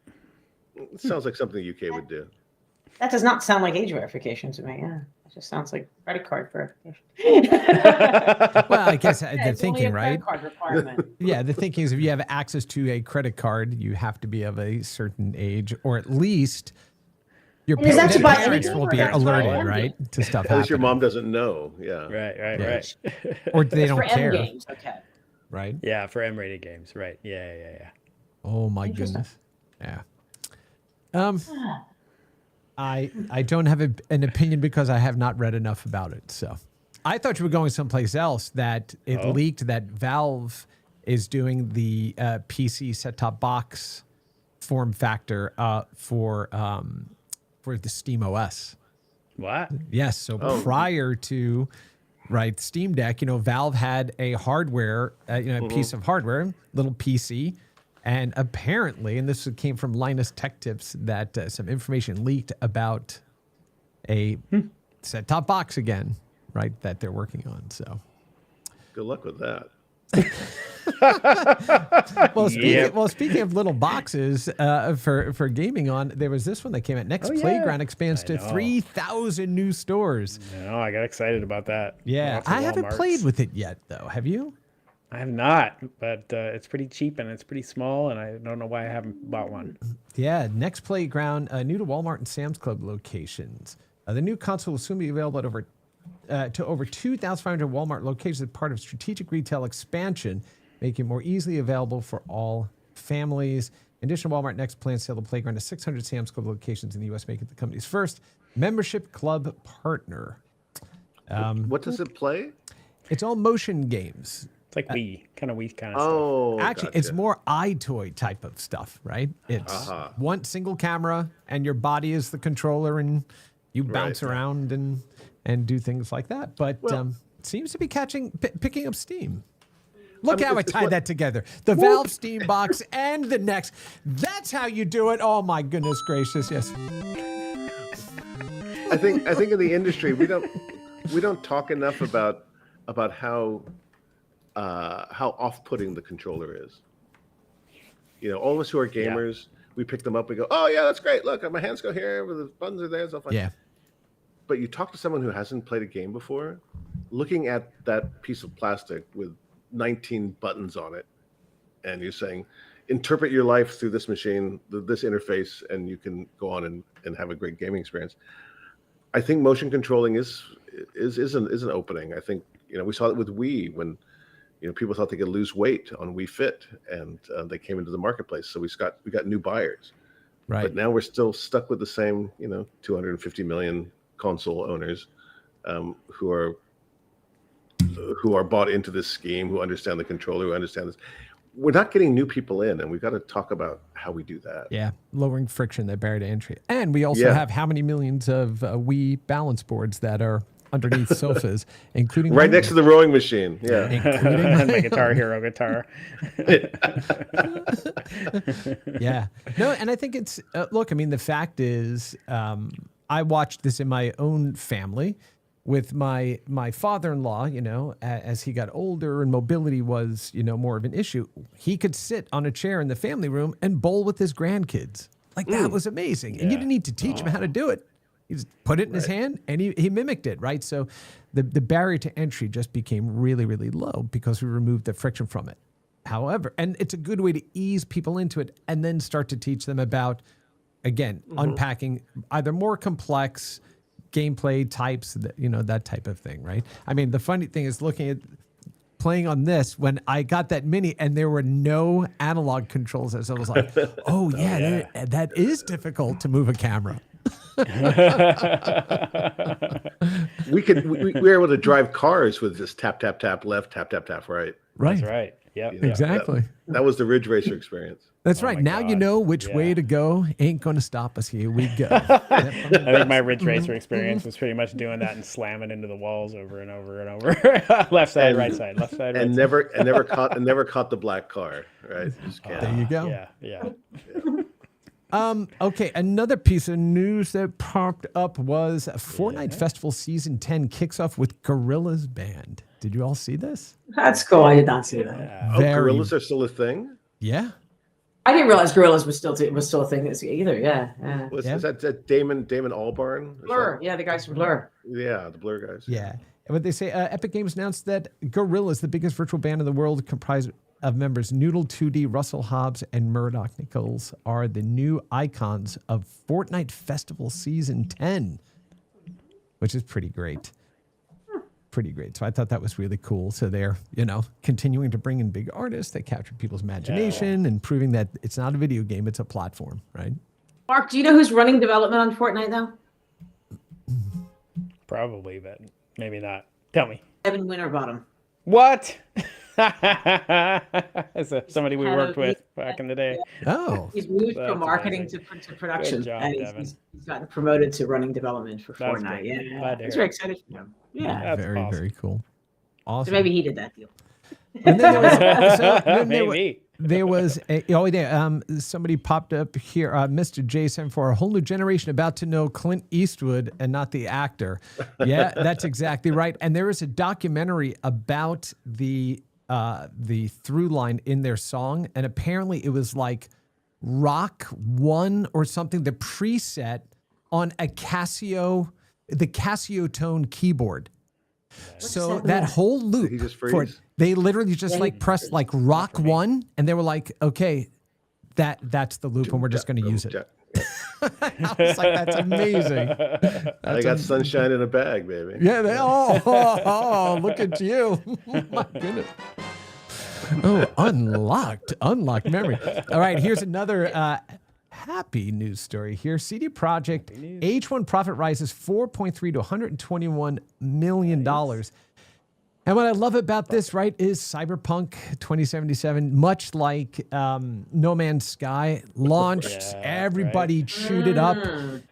It sounds like something the UK would do. That does not sound like age verification to me. Yeah, it just sounds like credit card verification. Well, I guess the thinking, right? Card requirement. Yeah, the thinking is if you have access to a credit card, you have to be of a certain age, or at least your parents will be alerted, right, to stuff happening. At least your mom doesn't know. Yeah. Right. Or they don't care. M games, okay. Right. Yeah, for M-rated games. Right. Yeah. Oh my goodness. Yeah. I don't have an opinion because I have not read enough about it. So I thought you were going someplace else, that it leaked that Valve is doing the PC set-top box form factor for the Steam OS. What? Yes. So prior to Steam Deck, Valve had a hardware, piece of hardware, little PC, and apparently, and this came from Linus Tech Tips, that some information leaked about a set-top box again, right? That they're working on. So, Good luck with that. Speaking of little boxes for gaming on, there was this one that came out. Next Playground expands to 3,000 new stores. I got excited about that. Yeah, I haven't played with it yet, though. Have you? I have not, but it's pretty cheap and it's pretty small, and I don't know why I haven't bought one. Yeah, Next Playground, new to Walmart and Sam's Club locations. The new console will soon be available at over 2,500 Walmart locations as part of strategic retail expansion, making it more easily available for all families. In addition, Walmart Next plans to sell the Playground to 600 Sam's Club locations in the U.S., making it the company's first membership club partner. What does it play? It's all motion games. It's like Wii kind of stuff. Oh, Actually, it's more iToy type of stuff, right? It's one single camera, and your body is the controller, and you bounce around and do things like that. But it seems to be picking up steam. Look how I tied that together. The Valve Steam Box and the Next. That's how you do it. Oh my goodness gracious! Yes. I think in the industry we don't talk enough about how off-putting the controller is. All of us who are gamers, we pick them up. We go, oh yeah, that's great. Look, my hands go here, the buttons are there, stuff like that. Yeah. But you talk to someone who hasn't played a game before, looking at that piece of plastic with 19 buttons on it, and you're saying, interpret your life through this machine, this interface, and you can go on and have a great gaming experience. I think motion controlling is an opening. I think we saw it with Wii when people thought they could lose weight on Wii Fit, and they came into the marketplace. So we got new buyers, right? But now we're still stuck with the same 250 million console owners who are bought into this scheme, who understand the controller, who understand this. We're not getting new people in, and we've got to talk about how we do that. Yeah, lowering friction, that barrier to entry. And we also have how many millions of Wii balance boards that are underneath sofas, including right next to the rowing machine. Yeah, including my Guitar Hero guitar. Yeah, no, and I think it's look. I mean, the fact is, I watched this in my own family with my father-in-law. As he got older and mobility was more of an issue, he could sit on a chair in the family room and bowl with his grandkids. Like that was amazing, and you didn't need to teach him how to do it. He just put it in his hand and he mimicked it, right? So the barrier to entry just became really, really low because we removed the friction from it. However, and it's a good way to ease people into it and then start to teach them about, again, unpacking either more complex gameplay types, that type of thing, right? I mean, the funny thing is looking at playing on this when I got that mini and there were no analog controls, as I was like, oh yeah, that is difficult to move a camera. we were able to drive cars with this tap tap tap left, tap tap tap right. That's right. Yeah, exactly. That was the Ridge Racer experience. That's right. Now God. You know which way to go. Ain't going to stop us. Here we go. I think my Ridge Racer experience was pretty much doing that and slamming into the walls over and over and over. Left side, right side, left side, right and side. never caught the black car. Right. Just can't. There you go. Yeah. Okay, another piece of news that popped up was Fortnite Festival Season 10 kicks off with Gorillaz Band. Did you all see this? That's cool. I did not see that. Yeah. Gorillaz are still a thing? Yeah. I didn't realize Gorillaz was still a thing either. Yeah. Is that Damon Albarn? Blur. Yeah, the guys from Blur. Yeah, the Blur guys. Yeah. What they say, Epic Games announced that Gorillaz, the biggest virtual band in the world, comprised of members Noodle 2D, Russell Hobbs, and Murdoch Nichols, are the new icons of Fortnite Festival Season 10, which is pretty great. Pretty great. So I thought that was really cool. So they're, continuing to bring in big artists that capture people's imagination and proving that it's not a video game, it's a platform, right? Mark, do you know who's running development on Fortnite now? Probably, but maybe not. Tell me. Evan Winterbottom. What? As somebody we Head worked of- with back in the day. Oh, He's moved That's from marketing amazing. to production, Good job, and Devin. he's gotten promoted to running development for That's Fortnite. great. Yeah, Glad to it's hear very it. excited for him. Yeah, That's very, awesome. very cool. so Awesome. maybe he did that deal. And then there was also Maybe. there was somebody popped up here, Mr. Jason, for a whole new generation about to know Clint Eastwood and not the actor. Yeah, that's exactly right. And there is a documentary about the through line in their song, and apparently it was like Rock One or something, the preset on the Casio tone keyboard. So that whole loop, Did he just for it, freeze? they literally just Yeah, like pressed like Rock One, and they were like, okay, that's the loop, and we're just going to use it. I was like, that's amazing. I got sunshine in a bag, baby. Yeah, look at you. My goodness. Oh, unlocked memory. All right, here's another happy news story here. CD Projekt H1 profit rises 4.3 to $121 million. And what I love about this, right, is Cyberpunk 2077, much like No Man's Sky, launched, everybody chewed it up,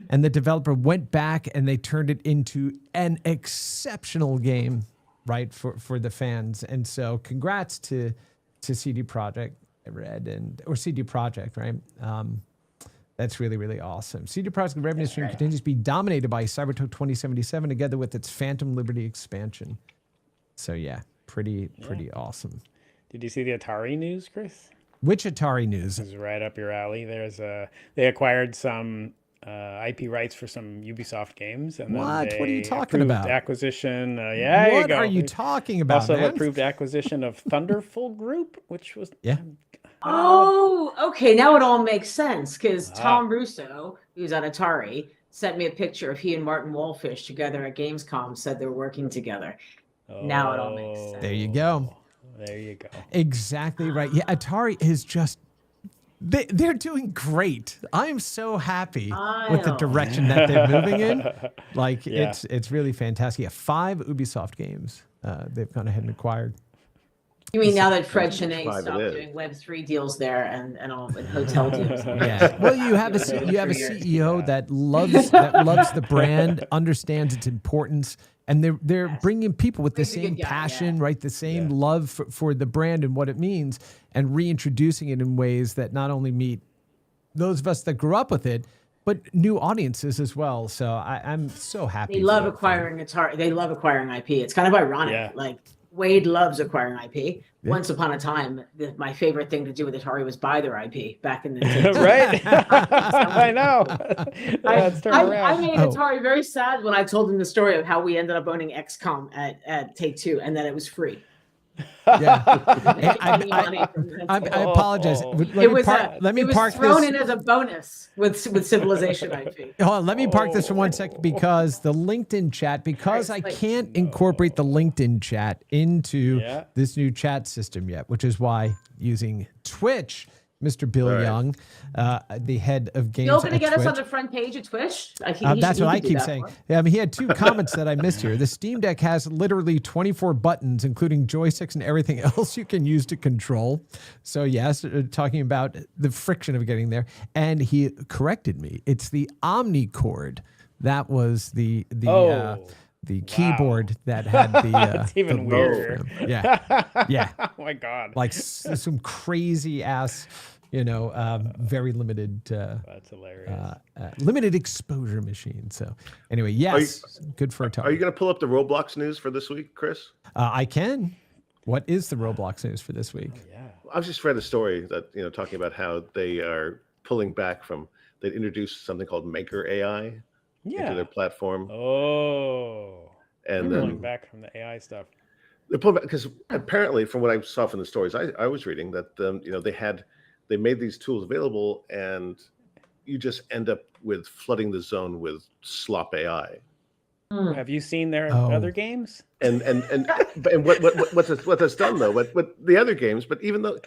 and the developer went back and they turned it into an exceptional game, right, for the fans. And so congrats to CD Projekt Red or CD Projekt, right? That's really, really awesome. CD Projekt's revenue stream continues to be dominated by Cyberpunk 2077 together with its Phantom Liberty expansion. So yeah, pretty awesome. Did you see the Atari news, Chris? Which Atari news? This is right up your alley. They acquired some IP rights for some Ubisoft games. And What? Then What are you they talking approved about? Acquisition. What you go. are you talking about, Also man? approved acquisition of Thunderful Group, which was Oh, okay. Now it all makes sense because Tom Russo, who's at Atari, sent me a picture of he and Martin Wallfish together at Gamescom, said they're working together. Now it all makes sense. There you go. There you go. Exactly right. Yeah, Atari is just they're doing great. I'm so happy with the direction that they're moving in. Like it's really fantastic. Yeah, 5 Ubisoft games they've gone ahead and acquired. You mean now that Fred Chenet Five it stopped is. doing Web3 deals there and all and hotel deals? Yeah. Well, you have a CEO that loves the brand, understands its importance, and they're bringing people with the He's a same good guy, passion, right? The same love for the brand and what it means, and reintroducing it in ways that not only meet those of us that grew up with it, but new audiences as well. So I'm so happy. They love acquiring Atari. They love acquiring IP. It's kind of ironic. Yeah. Like Wade loves acquiring IP. Once upon a time, my favorite thing to do with Atari was buy their IP back in the day. Right? I know. That's turned I around. made Atari very sad when I told him the story of how we ended up owning XCOM at Take-Two and that it was free. Yeah. I It apologize. Let me was park thrown this. in as a bonus with Civilization IP. Hold on, let me park this for 1 second because the LinkedIn chat, because I can't incorporate the LinkedIn chat into this new chat system yet, which is why using Twitch, Mr. Bill Young, the head of games. Still going to at get us on Twitch. the front page of Twitch? That's what I keep saying. Yeah, I mean, he had 2 comments that I missed here. The Steam Deck has literally 24 buttons, including joysticks and everything else you can use to control. So yes, talking about the friction of getting there. And he corrected me. It's the Omnicord. That was the keyboard that had the. That's even the weirder. Yeah. Oh my God. Like some crazy ass, very limited. That's hilarious. Limited exposure machine. So anyway, yes, good for Atari. Are you going to pull up the Roblox news for this week, Chris? I can. What is the Roblox news for this week? I've just read a story that talking about how they are pulling back from. They introduced something called Maker AI into their platform. Oh. And Pulling then back from the AI stuff. they pulled back because apparently, from what I saw from the stories I was reading, that they made these tools available, and you just end up with flooding the zone with slop AI. Have you seen their other games? And what that's done though, what the other games, but even though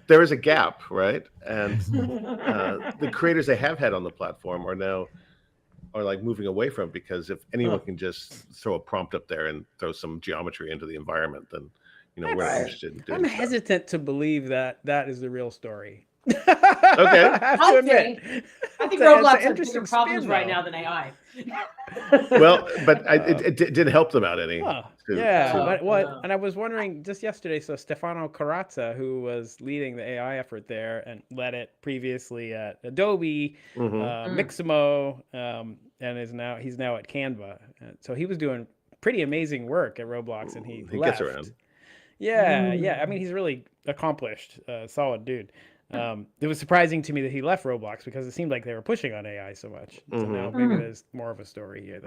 there is a gap, right? And the creators they have had on the platform are like moving away from it, because if anyone can just throw a prompt up there and throw some geometry into the environment, then we're not interested in doing I'm stuff. hesitant to believe that is the real story. Okay. I have to admit. I think It's a Roblox has interesting bigger problems spin, right though. now than AI. Well, but it did help them out any. Huh. to- Yeah, to- but what? no. And I was wondering just yesterday. So Stefano Carazza, who was leading the AI effort there and led it previously at Adobe, Mhm. Mixamo, and he's now at Canva. So he was doing pretty amazing work at Roblox, and he gets left. around. Yeah, yeah. I mean, he's really accomplished, solid dude. It was surprising to me that he left Roblox because it seemed like they were pushing on AI so much. So now maybe there's more of a story here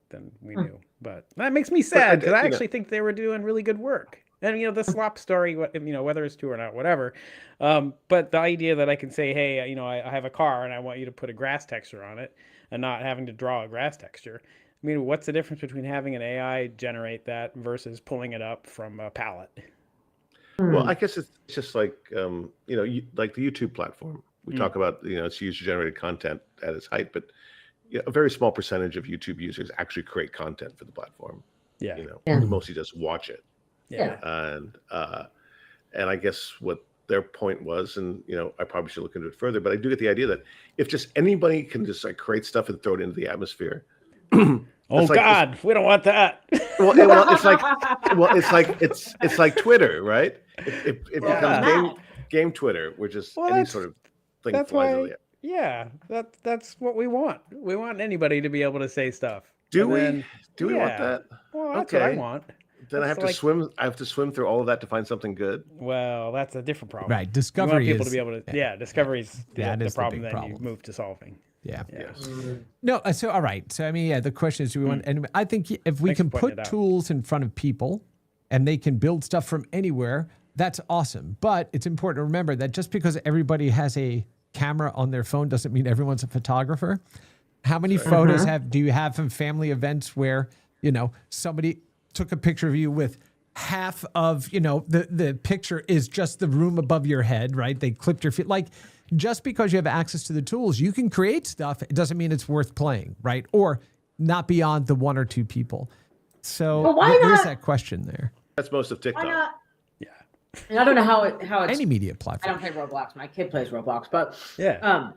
than we knew. But that makes me sad because I actually think they were doing really good work. And the slop story, whether it's true or not, whatever. But the idea that I can say, hey, I have a car and I want you to put a grass texture on it, and not having to draw a grass texture. I mean, what's the difference between having an AI generate that versus pulling it up from a palette? Well, I guess it's just like like the YouTube platform. We talk about it's user-generated content at its height, but a very small percentage of YouTube users actually create content for the platform. Yeah. Mostly just watch it. Yeah. And I guess what their point was, and I probably should look into it further, but I do get the idea that if just anybody can just like create stuff and throw it into the atmosphere. Oh God, we don't want that. It's like Twitter, right? It becomes game Twitter, which is any sort of thing That's flies why. in the air. Yeah, that's what we want. We want anybody to be able to say stuff. Do And we? then- Do we want yeah. that? Well, that's what I Okay. want. Then I have That's to swim. I have to swim through all of that to find something good. Well, that's a different problem. Right. You want Discovery people is to be able to. Yeah, discovery's that the is the problem big that you problem. move to solving. Yeah. Yes. No, so all right. So I mean, the question is, do we want? And I think if we Thanks can for pointing put it out. tools in front of people, and they can build stuff from anywhere, that's awesome. But it's important to remember that just because everybody has a camera on their phone doesn't mean everyone's a photographer. How many photos do you have from family events where somebody took a picture of you with half of the picture is just the room above your head, right? They clipped your feet. Like, just because you have access to the tools, you can create stuff. It doesn't mean it's worth playing, right? Or not beyond the one or two people. So Well, why there's not? that question there. That's most of Why TikTok. not? Yeah. And I don't know how it's. Any media I platform. don't play Roblox. My kid plays Roblox, but Yeah.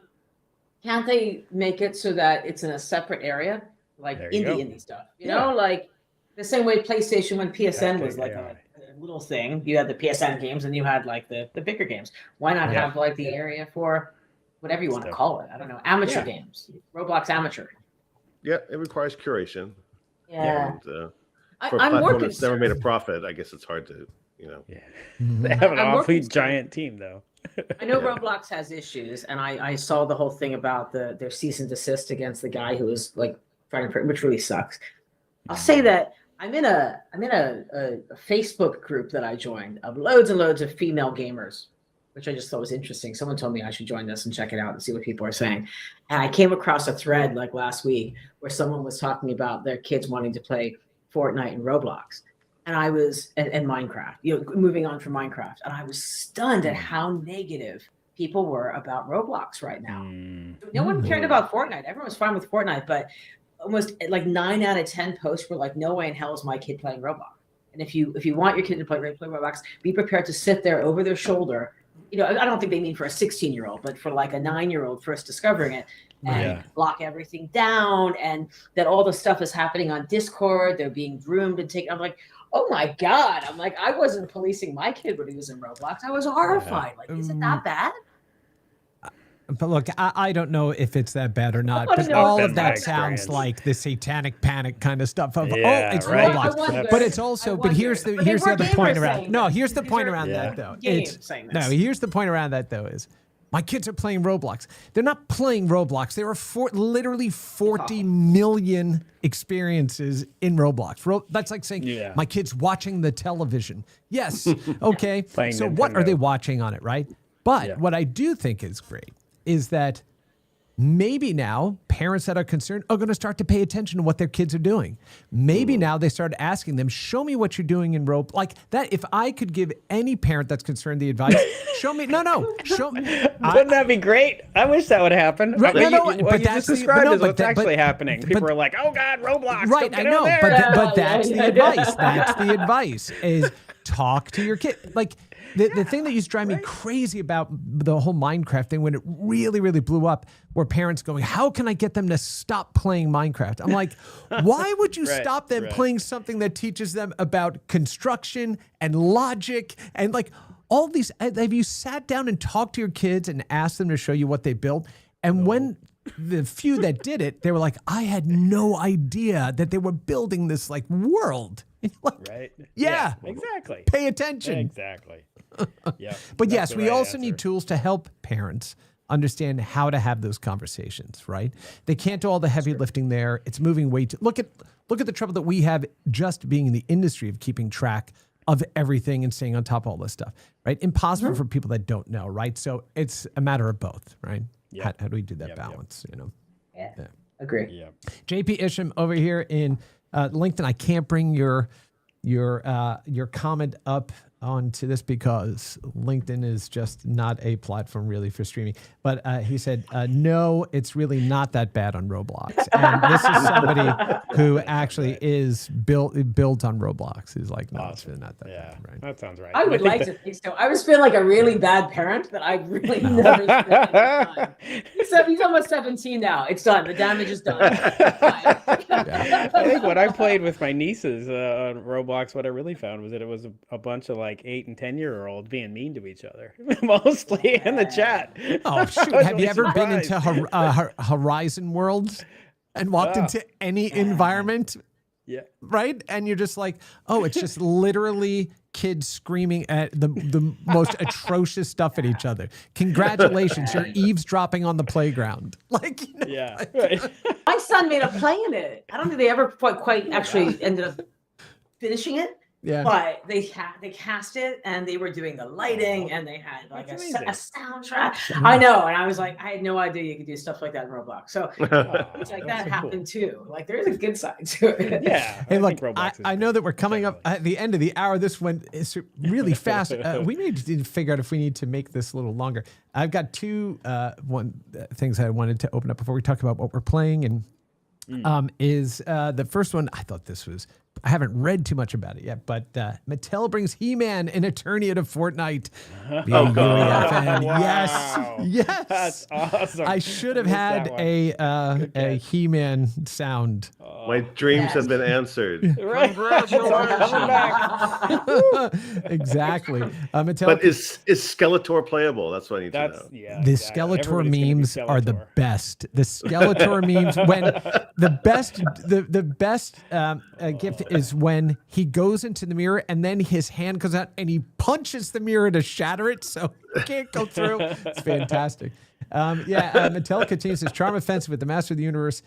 can't they make it so that it's in a separate area, like There you go. indie stuff? Like the same way PlayStation when PSN was like a little thing. You had the PSN games, and you had like the bigger games. Why not Yeah. have like the area for whatever you want to Stuff. call it? I don't know, amateur Yeah. games, Roblox amateur. Yeah, it requires curation. Yeah, And for a I'm platform more that's never made a concerned. profit, I guess it's hard to, Yeah. Mhm. They have an I'm more awfully concerned. giant team, though. I know Yeah. Roblox has issues, and I saw the whole thing about their cease and desist against the guy who was like trying to, which really sucks. I'll say that I'm in a Facebook group that I joined of loads and loads of female gamers, which I just thought was interesting. Someone told me I should join this and check it out and see what people are saying. And I came across a thread like last week where someone was talking about their kids wanting to play Fortnite and Roblox. And I was, and Minecraft, moving on from Minecraft. And I was stunned at how negative people were about Roblox right now. No one cared about Fortnite. Everyone was fine with Fortnite, but almost like 9 out of 10 posts were like, no way in hell is my kid playing Roblox. And if you want your kid to play Roblox, be prepared to sit there over their shoulder. I don't think they mean for a 16-year-old, but for like a 9-year-old first discovering it, and lock everything down, and that all the stuff is happening on Discord. They're being groomed and taken. I'm like, oh my God. I'm like, I wasn't policing my kid when he was in Roblox. I was horrified. Like, is it that bad? But look, I don't know if it's that bad or not, wanna but know all if of that's my that sounds experience. like the satanic panic kind of stuff of, Yeah, it's right. Roblox. I wonder. But it's also, I but here's wonder. the But they here's the were other gamers point around. saying No, that. here's the These point are around Yeah. that though. games saying No, this. here's the point around that though is my kids are playing Roblox. They're not playing Roblox. There are literally 40 million experiences in Roblox. That's like saying my kid's watching the television. Yes, okay. Playing So what are Nintendo. they watching on it, right? But what I do think is great is that maybe now parents that are concerned are going to start to pay attention to what their kids are doing. Maybe now they start asking them, show me what you're doing in Roblox. Like that, if I could give any parent that's concerned the advice, show me, show me. Wouldn't that be great? I wish that would happen. Right, I mean, no, what but you that's just the- but described no, is but what's that- but- actually happening. People but- are like, oh God, Roblox. Right, don't I get know, on there. but that's the advice. That's the advice is talk to your kid. Like the thing that used to drive me crazy about the whole Minecraft thing when it really, really blew up were parents going, how can I get them to stop playing Minecraft? I'm like, why would you stop them playing something that teaches them about construction and logic and like all these? Have you sat down and talked to your kids and asked them to show you what they built? And when the few that did it, they were like, I had no idea that they were building this like world. Like, Right. Yeah. Exactly. Pay attention. Exactly. Yeah. But That's yes, the we right also answer. need tools to help parents understand how to have those conversations, right? They can't do all the heavy lifting there. It's moving way too. Look at the trouble that we have just being in the industry of keeping track of everything and staying on top of all this stuff, right? Impossible for people that don't know, right? So it's a matter of both, right? Yeah. How do we do that balance, you know? Yeah. Agree. Yeah. JP Isham over here in LinkedIn. I can't bring your comment up onto this because LinkedIn is just not a platform really for streaming. But he said, no, it's really not that bad on Roblox. And this is somebody who actually is built on Roblox. He's like, no, it's really not that bad, right? That sounds right. I would like to think so. I was feeling like a really bad parent that I really never spent any time. He's almost 17 now. It's done. The damage is done. I think what I played with my nieces on Roblox, what I really found was that it was a bunch of like 8 and 10-year-olds being mean to each other, mostly in the chat. Oh, shoot. Have you ever been into Horizon Worlds and walked into any environment? Yeah. Right? And you're just like, oh, it's just literally kids screaming at the most atrocious stuff at each other. Congratulations, you're eavesdropping on the playground. Like, you know, Yeah. Right. My son made a play in it. I don't think they ever quite actually ended up finishing it. Yeah. But they cast it and they were doing the lighting and they had like a soundtrack. I know. And I was like, I had no idea you could do stuff like that in Roblox. So it's like that happened too. Like there is a good side to it. Yeah. Hey, look, I know that we're coming up at the end of the hour. This went really fast. We need to figure out if we need to make this a little longer. I've got two things I wanted to open up before we talk about what we're playing. And is the first one, I thought this was, I haven't read too much about it yet, but Mattel brings He-Man and Eternia to Fortnite. Oh, God. Wow. Yes. That's awesome. I should have had a He-Man sound. My dreams have been answered. Right. Coming back. Exactly. Mattel, But is Skeletor playable? That's what I need to That's know. yeah. the exactly. Skeletor Everybody's gonna be memes are the Skeletor. best. The Skeletor memes when the best gift is when he goes into the mirror and then his hand goes out and he punches the mirror to shatter it so it can't go through. It's fantastic. Mattel continues his charm offensive with the Master of the Universe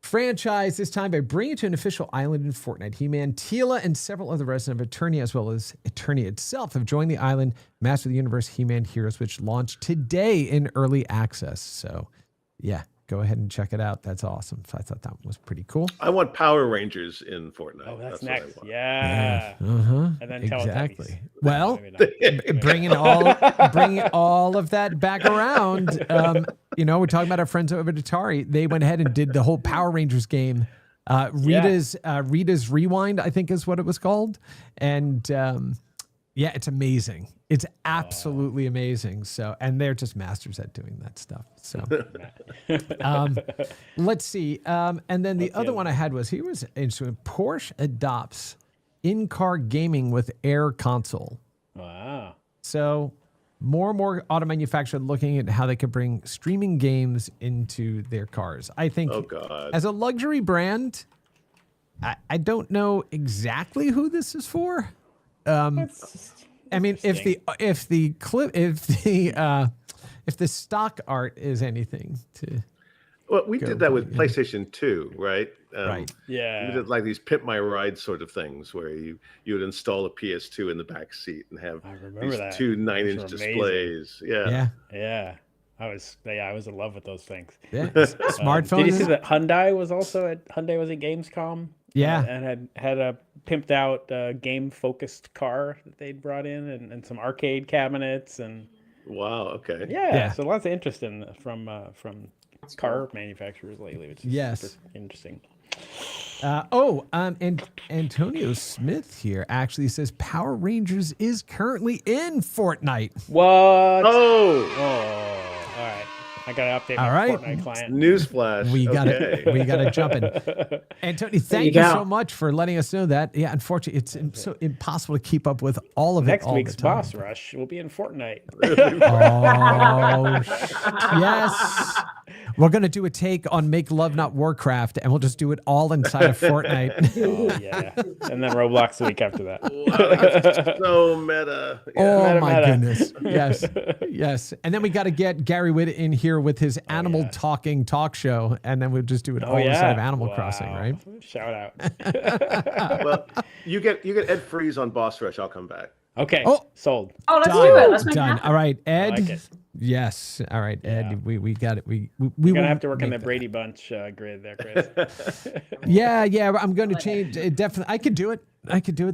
franchise, this time by bringing to an official island in Fortnite. He-Man, Teela, and several other residents of Eternia, as well as Eternia itself, have joined the island Master of the Universe He-Man Heroes, which launched today in early access. So, yeah, go ahead and check it out. That's awesome. So I thought that was pretty cool. I want Power Rangers in Fortnite. Oh, that's what I next. want. Yeah. Uh-huh. And then Exactly. Teletubbies. Well, Maybe not. bringing all of that back around. We're talking about our friends over at Atari. They went ahead and did the whole Power Rangers game. Rita's Rewind, I think is what it was called. And it's amazing. It's absolutely amazing. So, and they're just masters at doing that stuff. So, let's see. And then the other one I had was Porsche adopts in-car gaming with Air console. Wow. So more and more auto manufacturers looking at how they could bring streaming games into their cars. I think as a luxury brand, I don't know exactly who this is for. I mean, if the stock art is anything to. Well, we did that with PlayStation 2, right? Right. Yeah. We did like these Pimp My Ride sort of things where you would install a PS2 in the back seat and have these two 9-inch displays. Yeah. Yeah. I was in love with those things. Yeah. Smartphone. Did you see that Hyundai was at Gamescom? Yeah. And had a pimped out game focused car that they'd brought in and some arcade cabinets and Wow. Okay. yeah. So lots of interest from car manufacturers lately, which is super interesting. And Antonio Smith here actually says Power Rangers is currently in Fortnite. What? Oh, All right. I gotta update All my right. Fortnite client. newsflash. We got okay. it. We got to jump in. Anthony, thank you you go. so much for letting us know that. Yeah, unfortunately, it's so impossible to keep up with all of it Next all week's the time. Boss Rush will be in Fortnite. Oh, yes. We're going to do a take on Make Love Not Warcraft, and we'll just do it all inside of Fortnite. Oh yeah, and then Roblox the week after that. Wow, that's so meta. Yeah. Oh, Meta, my meta. goodness. Yes. Yes. And then we got to get Gary Witt in here with his animal yeah. talking talk show, and then we'll just do it Oh all yeah, inside of Animal Crossing, Wow. right? Shout out. Well, you get Ed Freeze on Boss Rush. I'll come back. Okay, Oh. sold. Oh, let's Done. do it. Let's make it Done. happen. All right, I Ed. like it. Yes. All right, Ed. Yeah. We got it. We You're will gonna have to work on make the that. Brady Bunch grid there, Chris. Yeah. I'm going to change. Definitely, I could do it.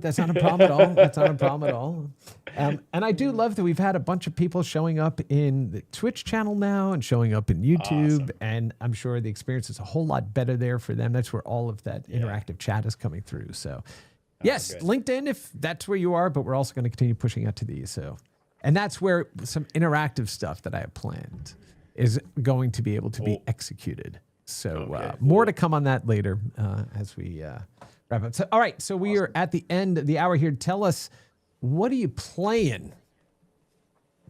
That's not a problem at all. That's not a problem at all. And I do love that we've had a bunch of people showing up in the Twitch channel now and showing up in YouTube. Awesome. And I'm sure the experience is a whole lot better there for them. That's where all of that interactive chat is coming through. So, yes, good. LinkedIn, if that's where you are, but we're also going to continue pushing out to these. So, and that's where some interactive stuff that I have planned is going to be able to be executed. So more to come on that later as we wrap up. So, all right, so we are at the end of the hour here. Tell us, what are you playing?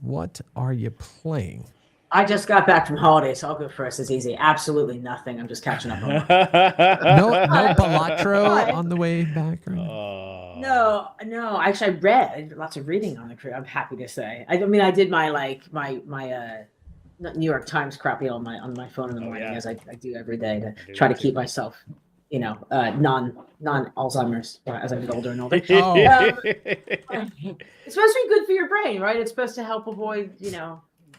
What are you playing? I just got back from holiday, so I'll go first. It's easy. Absolutely nothing. I'm just catching up on No Balatro on the way back? Or? No. Actually, I read lots of reading on the crew. I'm happy to say. I mean, I did my New York Times copy on my phone in the morning, as I do every day to try to keep myself, non Alzheimer's as I get older and older. Oh. It's supposed to be good for your brain, right? It's supposed to help avoid,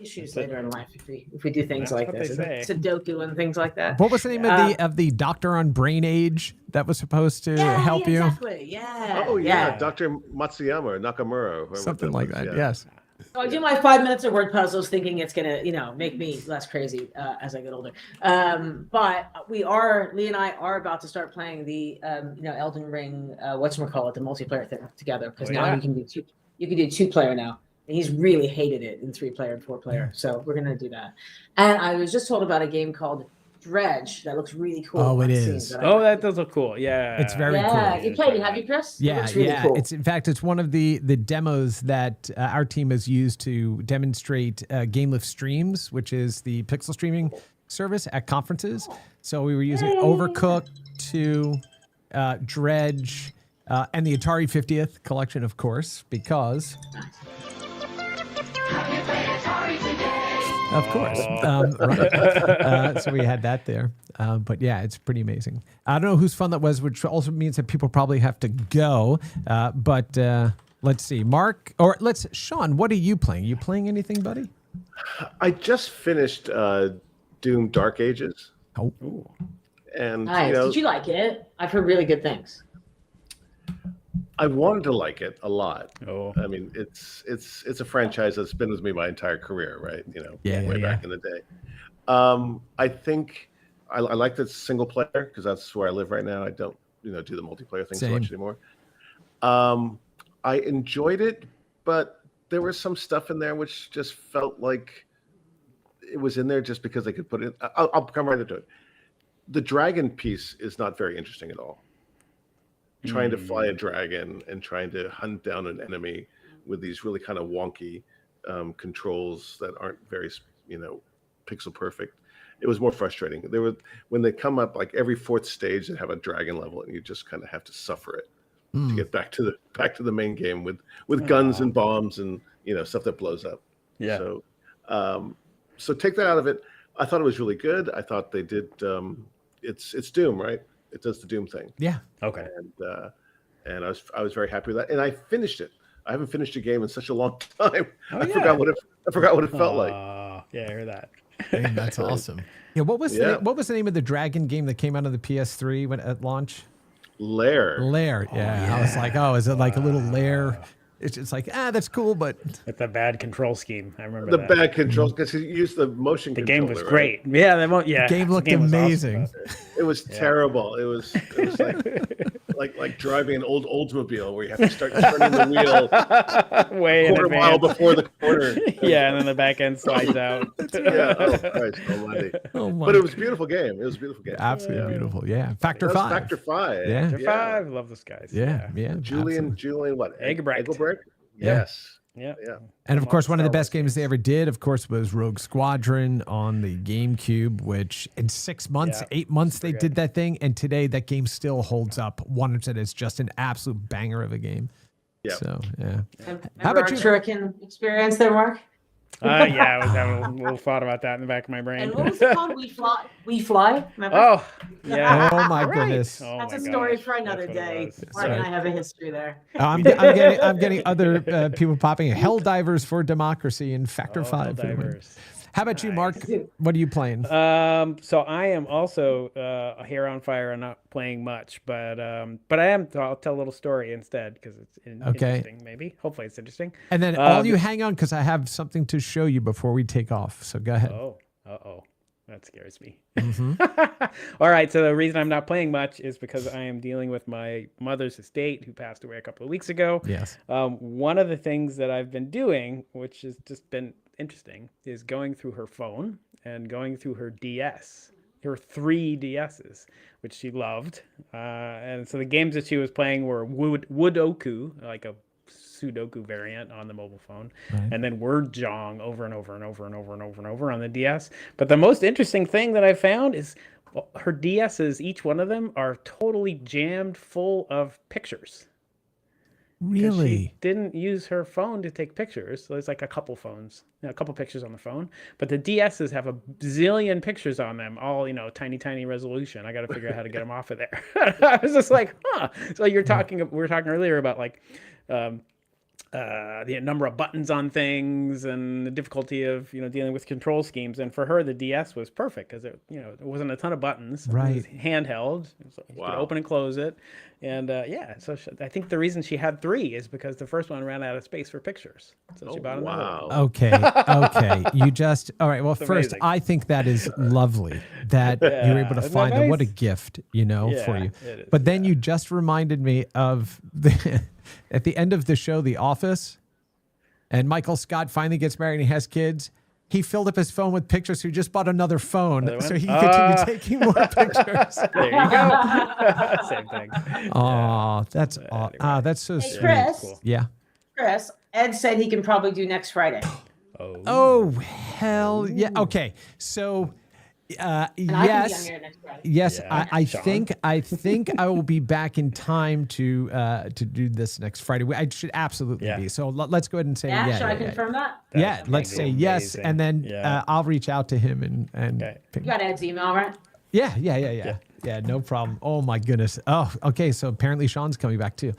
issues later in life if we do things That's like what this, they say. Sudoku and things like that. What was the name of the doctor on Brain Age that was supposed to help you? Exactly. Yeah. Oh yeah, Dr. Matsuyama or Nakamura, whoever Something that like was, that. yeah. Yes. So I do my 5 minutes of word puzzles, thinking it's gonna, make me less crazy as I get older. But Lee and I are about to start playing the, Elden Ring, the multiplayer thing together, because now you can do 2-player now. And he's really hated it in 3-player and 4-player, so we're gonna do that. And I was just told about a game called Dredge that looks really cool. Oh, it I've is. seen, That does look cool. Yeah. It's very cool. Yeah, you played it, have you, Chris? It Yeah, looks really cool. It's in fact, it's one of the demos that our team has used to demonstrate GameLift Streams, which is the pixel streaming service at conferences. So we were using Overcooked 2, Dredge, and the Atari 50th collection, of course, because. Of course. Right. So we had that there. But yeah, it's pretty amazing. I don't know whose fun that was, which also means that people probably have to go. But let's see. Sean, what are you playing? You playing anything, buddy? I just finished Doom Dark Ages. Oh. And Nice. Did you like it? I've heard really good things. I wanted to like it a lot. Oh. I mean, it's a franchise that's been with me my entire career, right? Way back in the day. I think I like the single player because that's where I live right now. I don't, do the multiplayer thing so much anymore. I enjoyed it, but there was some stuff in there which just felt like it was in there just because they could put it. I'll come right into it. The dragon piece is not very interesting at all. Trying to fly a dragon and trying to hunt down an enemy with these really kind of wonky controls that aren't very, pixel perfect. It was more frustrating. When they come up, like every 4th stage, they have a dragon level, and you just kind of have to suffer it to get back to the main game with guns and bombs and stuff that blows up. Yeah. So take that out of it. I thought it was really good. I thought they did. It's Doom, right? It does the Doom thing. Yeah. Okay. And I was very happy with that. And I finished it. I haven't finished a game in such a long time. I forgot what it felt like. Yeah, I heard that. Hey, that's awesome. Yeah. What was the name of the dragon game that came out of the PS3 at launch? Lair. Lair. Yeah. I was like, is it like a little lair It's just like, that's cool, but With the bad control scheme. I remember The that. bad controls, because he used the motion The controller. game was right? great. Yeah, the game looked was awesome amazing. about it. It was terrible. It was like driving an old Oldsmobile where you have to start turning the wheel Way in quarter mile advance. before the corner. Yeah, and then the back end slides out. Yeah. Oh Christ Almighty! oh my, But it was a beautiful game. It was a beautiful game. absolutely beautiful. Yeah, That Factor was 5. Factor 5. Yeah. Factor 5, love those guys. Yeah, Julian, absolutely. what? Eggebrecht. Eggebrecht? Yeah. Yes. Yeah. Yeah. And of course, one of the Star Wars best games they ever did, of course, was Rogue Squadron on the GameCube, which in 6 months, Yeah, 8 months, they super did that thing. And today, that game still holds up. One said it's just an absolute banger of a game. Yeah. So, yeah. Remember How about our you? Shuriken experience there, Mark? Yeah, I was having a little thought about that in the back of my brain. And what was it called? We Fly? We Fly? Remember? Oh, yeah. Oh, my Right. goodness. Oh That's my a story gosh, for another that's what it day. was. Mark and right. I have a history there. I'm getting other people popping in. Helldivers for Democracy and Factor 5. for the win. Divers. How about you, Mark? Nice. What are you playing? So I am also a hair on fire and not playing much, but I am. I'll tell a little story instead because it's Okay. interesting. Maybe, hopefully, it's interesting. And then all you hang on because I have something to show you before we take off. So go ahead. Oh, that scares me. Mm-hmm. All right. So the reason I'm not playing much is because I am dealing with my mother's estate, who passed away a couple of weeks ago. Yes. One of the things that I've been doing, which has just been interesting, is going through her phone and going through her DS, her 3 DSs, which she loved. And so the games that she was playing were Woodoku, like a Sudoku variant on the mobile phone, Right. and then Word Jong over and over and over and over and over and over on the DS. But the most interesting thing that I found is her DSs, each one of them, are totally jammed full of pictures. 'Cause Really? She didn't use her phone to take pictures. So there's like a couple phones, a couple pictures on the phone. But the DSs have a zillion pictures on them, all, tiny resolution. I got to figure out how to get them off of there. I was just like, huh. So we were talking earlier about like the number of buttons on things and the difficulty of, dealing with control schemes. And for her, the DS was perfect because it wasn't a ton of buttons. Right. It was handheld. So you could open and close it. And so I think the reason she had 3 is because the first one ran out of space for pictures. So she bought another one. Wow. Okay. All right. Well, first, amazing. I think that is lovely that you're able to isn't that find them. What a nice? gift, for you. it is, But then you just reminded me of at the end of the show, The Office, and Michael Scott finally gets married and he has kids. He filled up his phone with pictures, so he just bought another phone Another so one? he can continue taking more pictures. There you go. Same thing. Oh, that's that's so Hey, sweet. Chris. Cool. Yeah. Chris, Ed said he can probably do next Friday. Oh, hell yeah. Okay. So And I can be on yes. here next Friday. Yes, Yeah, I Sean. think I will be back in time to do this next Friday. I should absolutely Yeah. be. So let's go ahead and say Yeah, yeah. should I yeah, confirm that? yeah, let's say yes, amazing. and then Yeah. I'll reach out to him and Okay. You got Ed's email, right? yeah, no problem. Oh my goodness. Oh, okay. So apparently Sean's coming back too.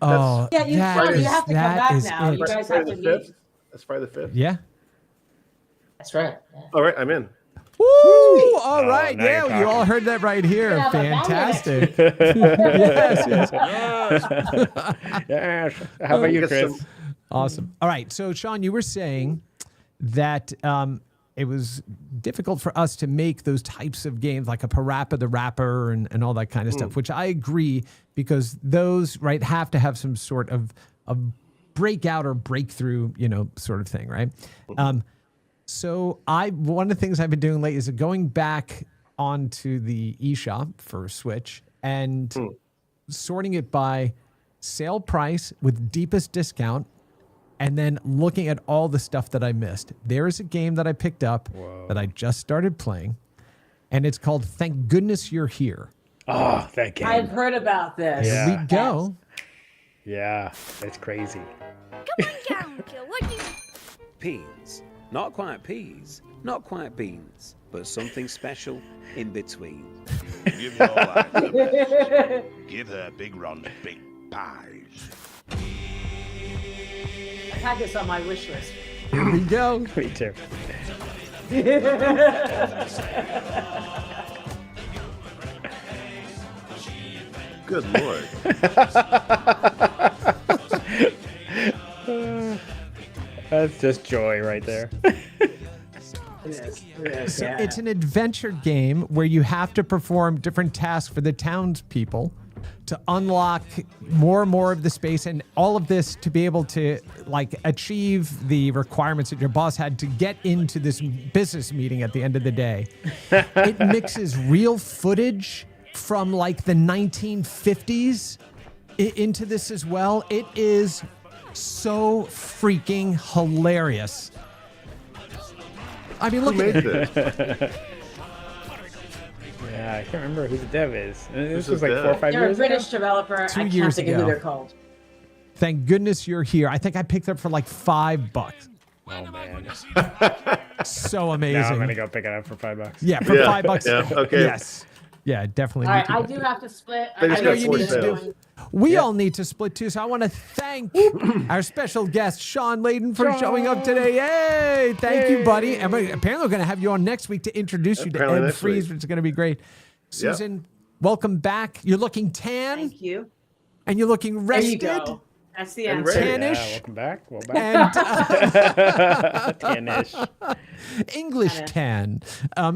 Oh, Yeah, you that have to is- come that back is now. it. You guys Friday have the to meet. 5th? That's Friday the 5th? Yeah. That's right. Yeah. All right, I'm in. Woo! All right. now Yeah, you're you all talking. heard that right here. Yeah, but now Fantastic. yes. Yes. How about you, Get Chris? some- Awesome. All right. So, Sean, you were saying that it was difficult for us to make those types of games like a Parappa the Rapper and all that kind of stuff, which I agree because those, right, have to have some sort of breakout or breakthrough, sort of thing, right? So one of the things I've been doing lately is going back onto the eShop for Switch and sorting it by sale price with deepest discount and then looking at all the stuff that I missed. There is a game that I picked up that I just started playing, and it's called Thank Goodness You're Here. Oh, that game. I've heard about this. Yeah. Here we go. Yeah, it's crazy. Peas. Not quite peas, not quite beans, but something special in between. Give your life a rest. Give her big runs, big pies. I've had this on my wish list. Here we go. Me too. Good Lord. That's just joy right there. So it's an adventure game where you have to perform different tasks for the townspeople to unlock more and more of the space, and all of this to be able to like achieve the requirements that your boss had to get into this business meeting at the end of the day. It mixes real footage from like the 1950s into this as well. It is so freaking hilarious. I mean, look Who at made it. this? Yeah, I can't remember who the dev is. This Who's was the like 4 or dev? 5 They're a years British ago. developer. 2 I can't years think of ago. who they're called. Thank goodness you're here. I think I picked it up for like $5. Oh man. So Now amazing. I'm gonna go pick it up for $5. Yeah, for Yeah, $5. yeah, okay. Yes. Yeah, definitely. All need right, to I go do do have to split. They just I know got you 4 need to sales. do. We all need to split too. So I want to thank our special guest, Sean Layden, for showing up today. Yay! Thank you, buddy. And apparently we're going to have you on next week to introduce you to Apparently Ed next Freeze, week. which is going to be great. Susan, welcome back. You're looking tan Thank you. and you're looking There rested. you go. That's the And answer. ready. Yeah, Tannish. welcome back. Well back. And Tannish. English tan.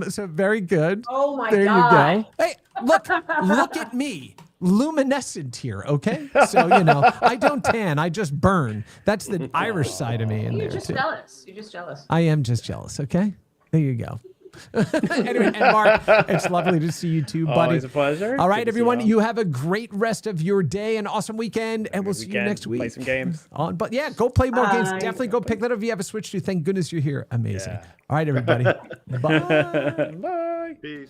So very good. Oh my There God. you go. Hey, look at me. Luminescent here, okay? So, I don't tan, I just burn. That's the Irish side of me in You're there, just too. jealous. You're just jealous. I am just jealous, okay? There you go. Anyway, and Mark, it's lovely to see you too, buddy. Always a pleasure. All Good right, to see everyone, y'all. you have a great rest of your day, an awesome weekend, and we'll see you Weekend, next week. Play some games. But yeah, go play more games. Bye. Definitely go pick that up if you have a Switch too. Thank goodness you're here. Amazing. Yeah. All right, everybody. Bye. Bye. Peace.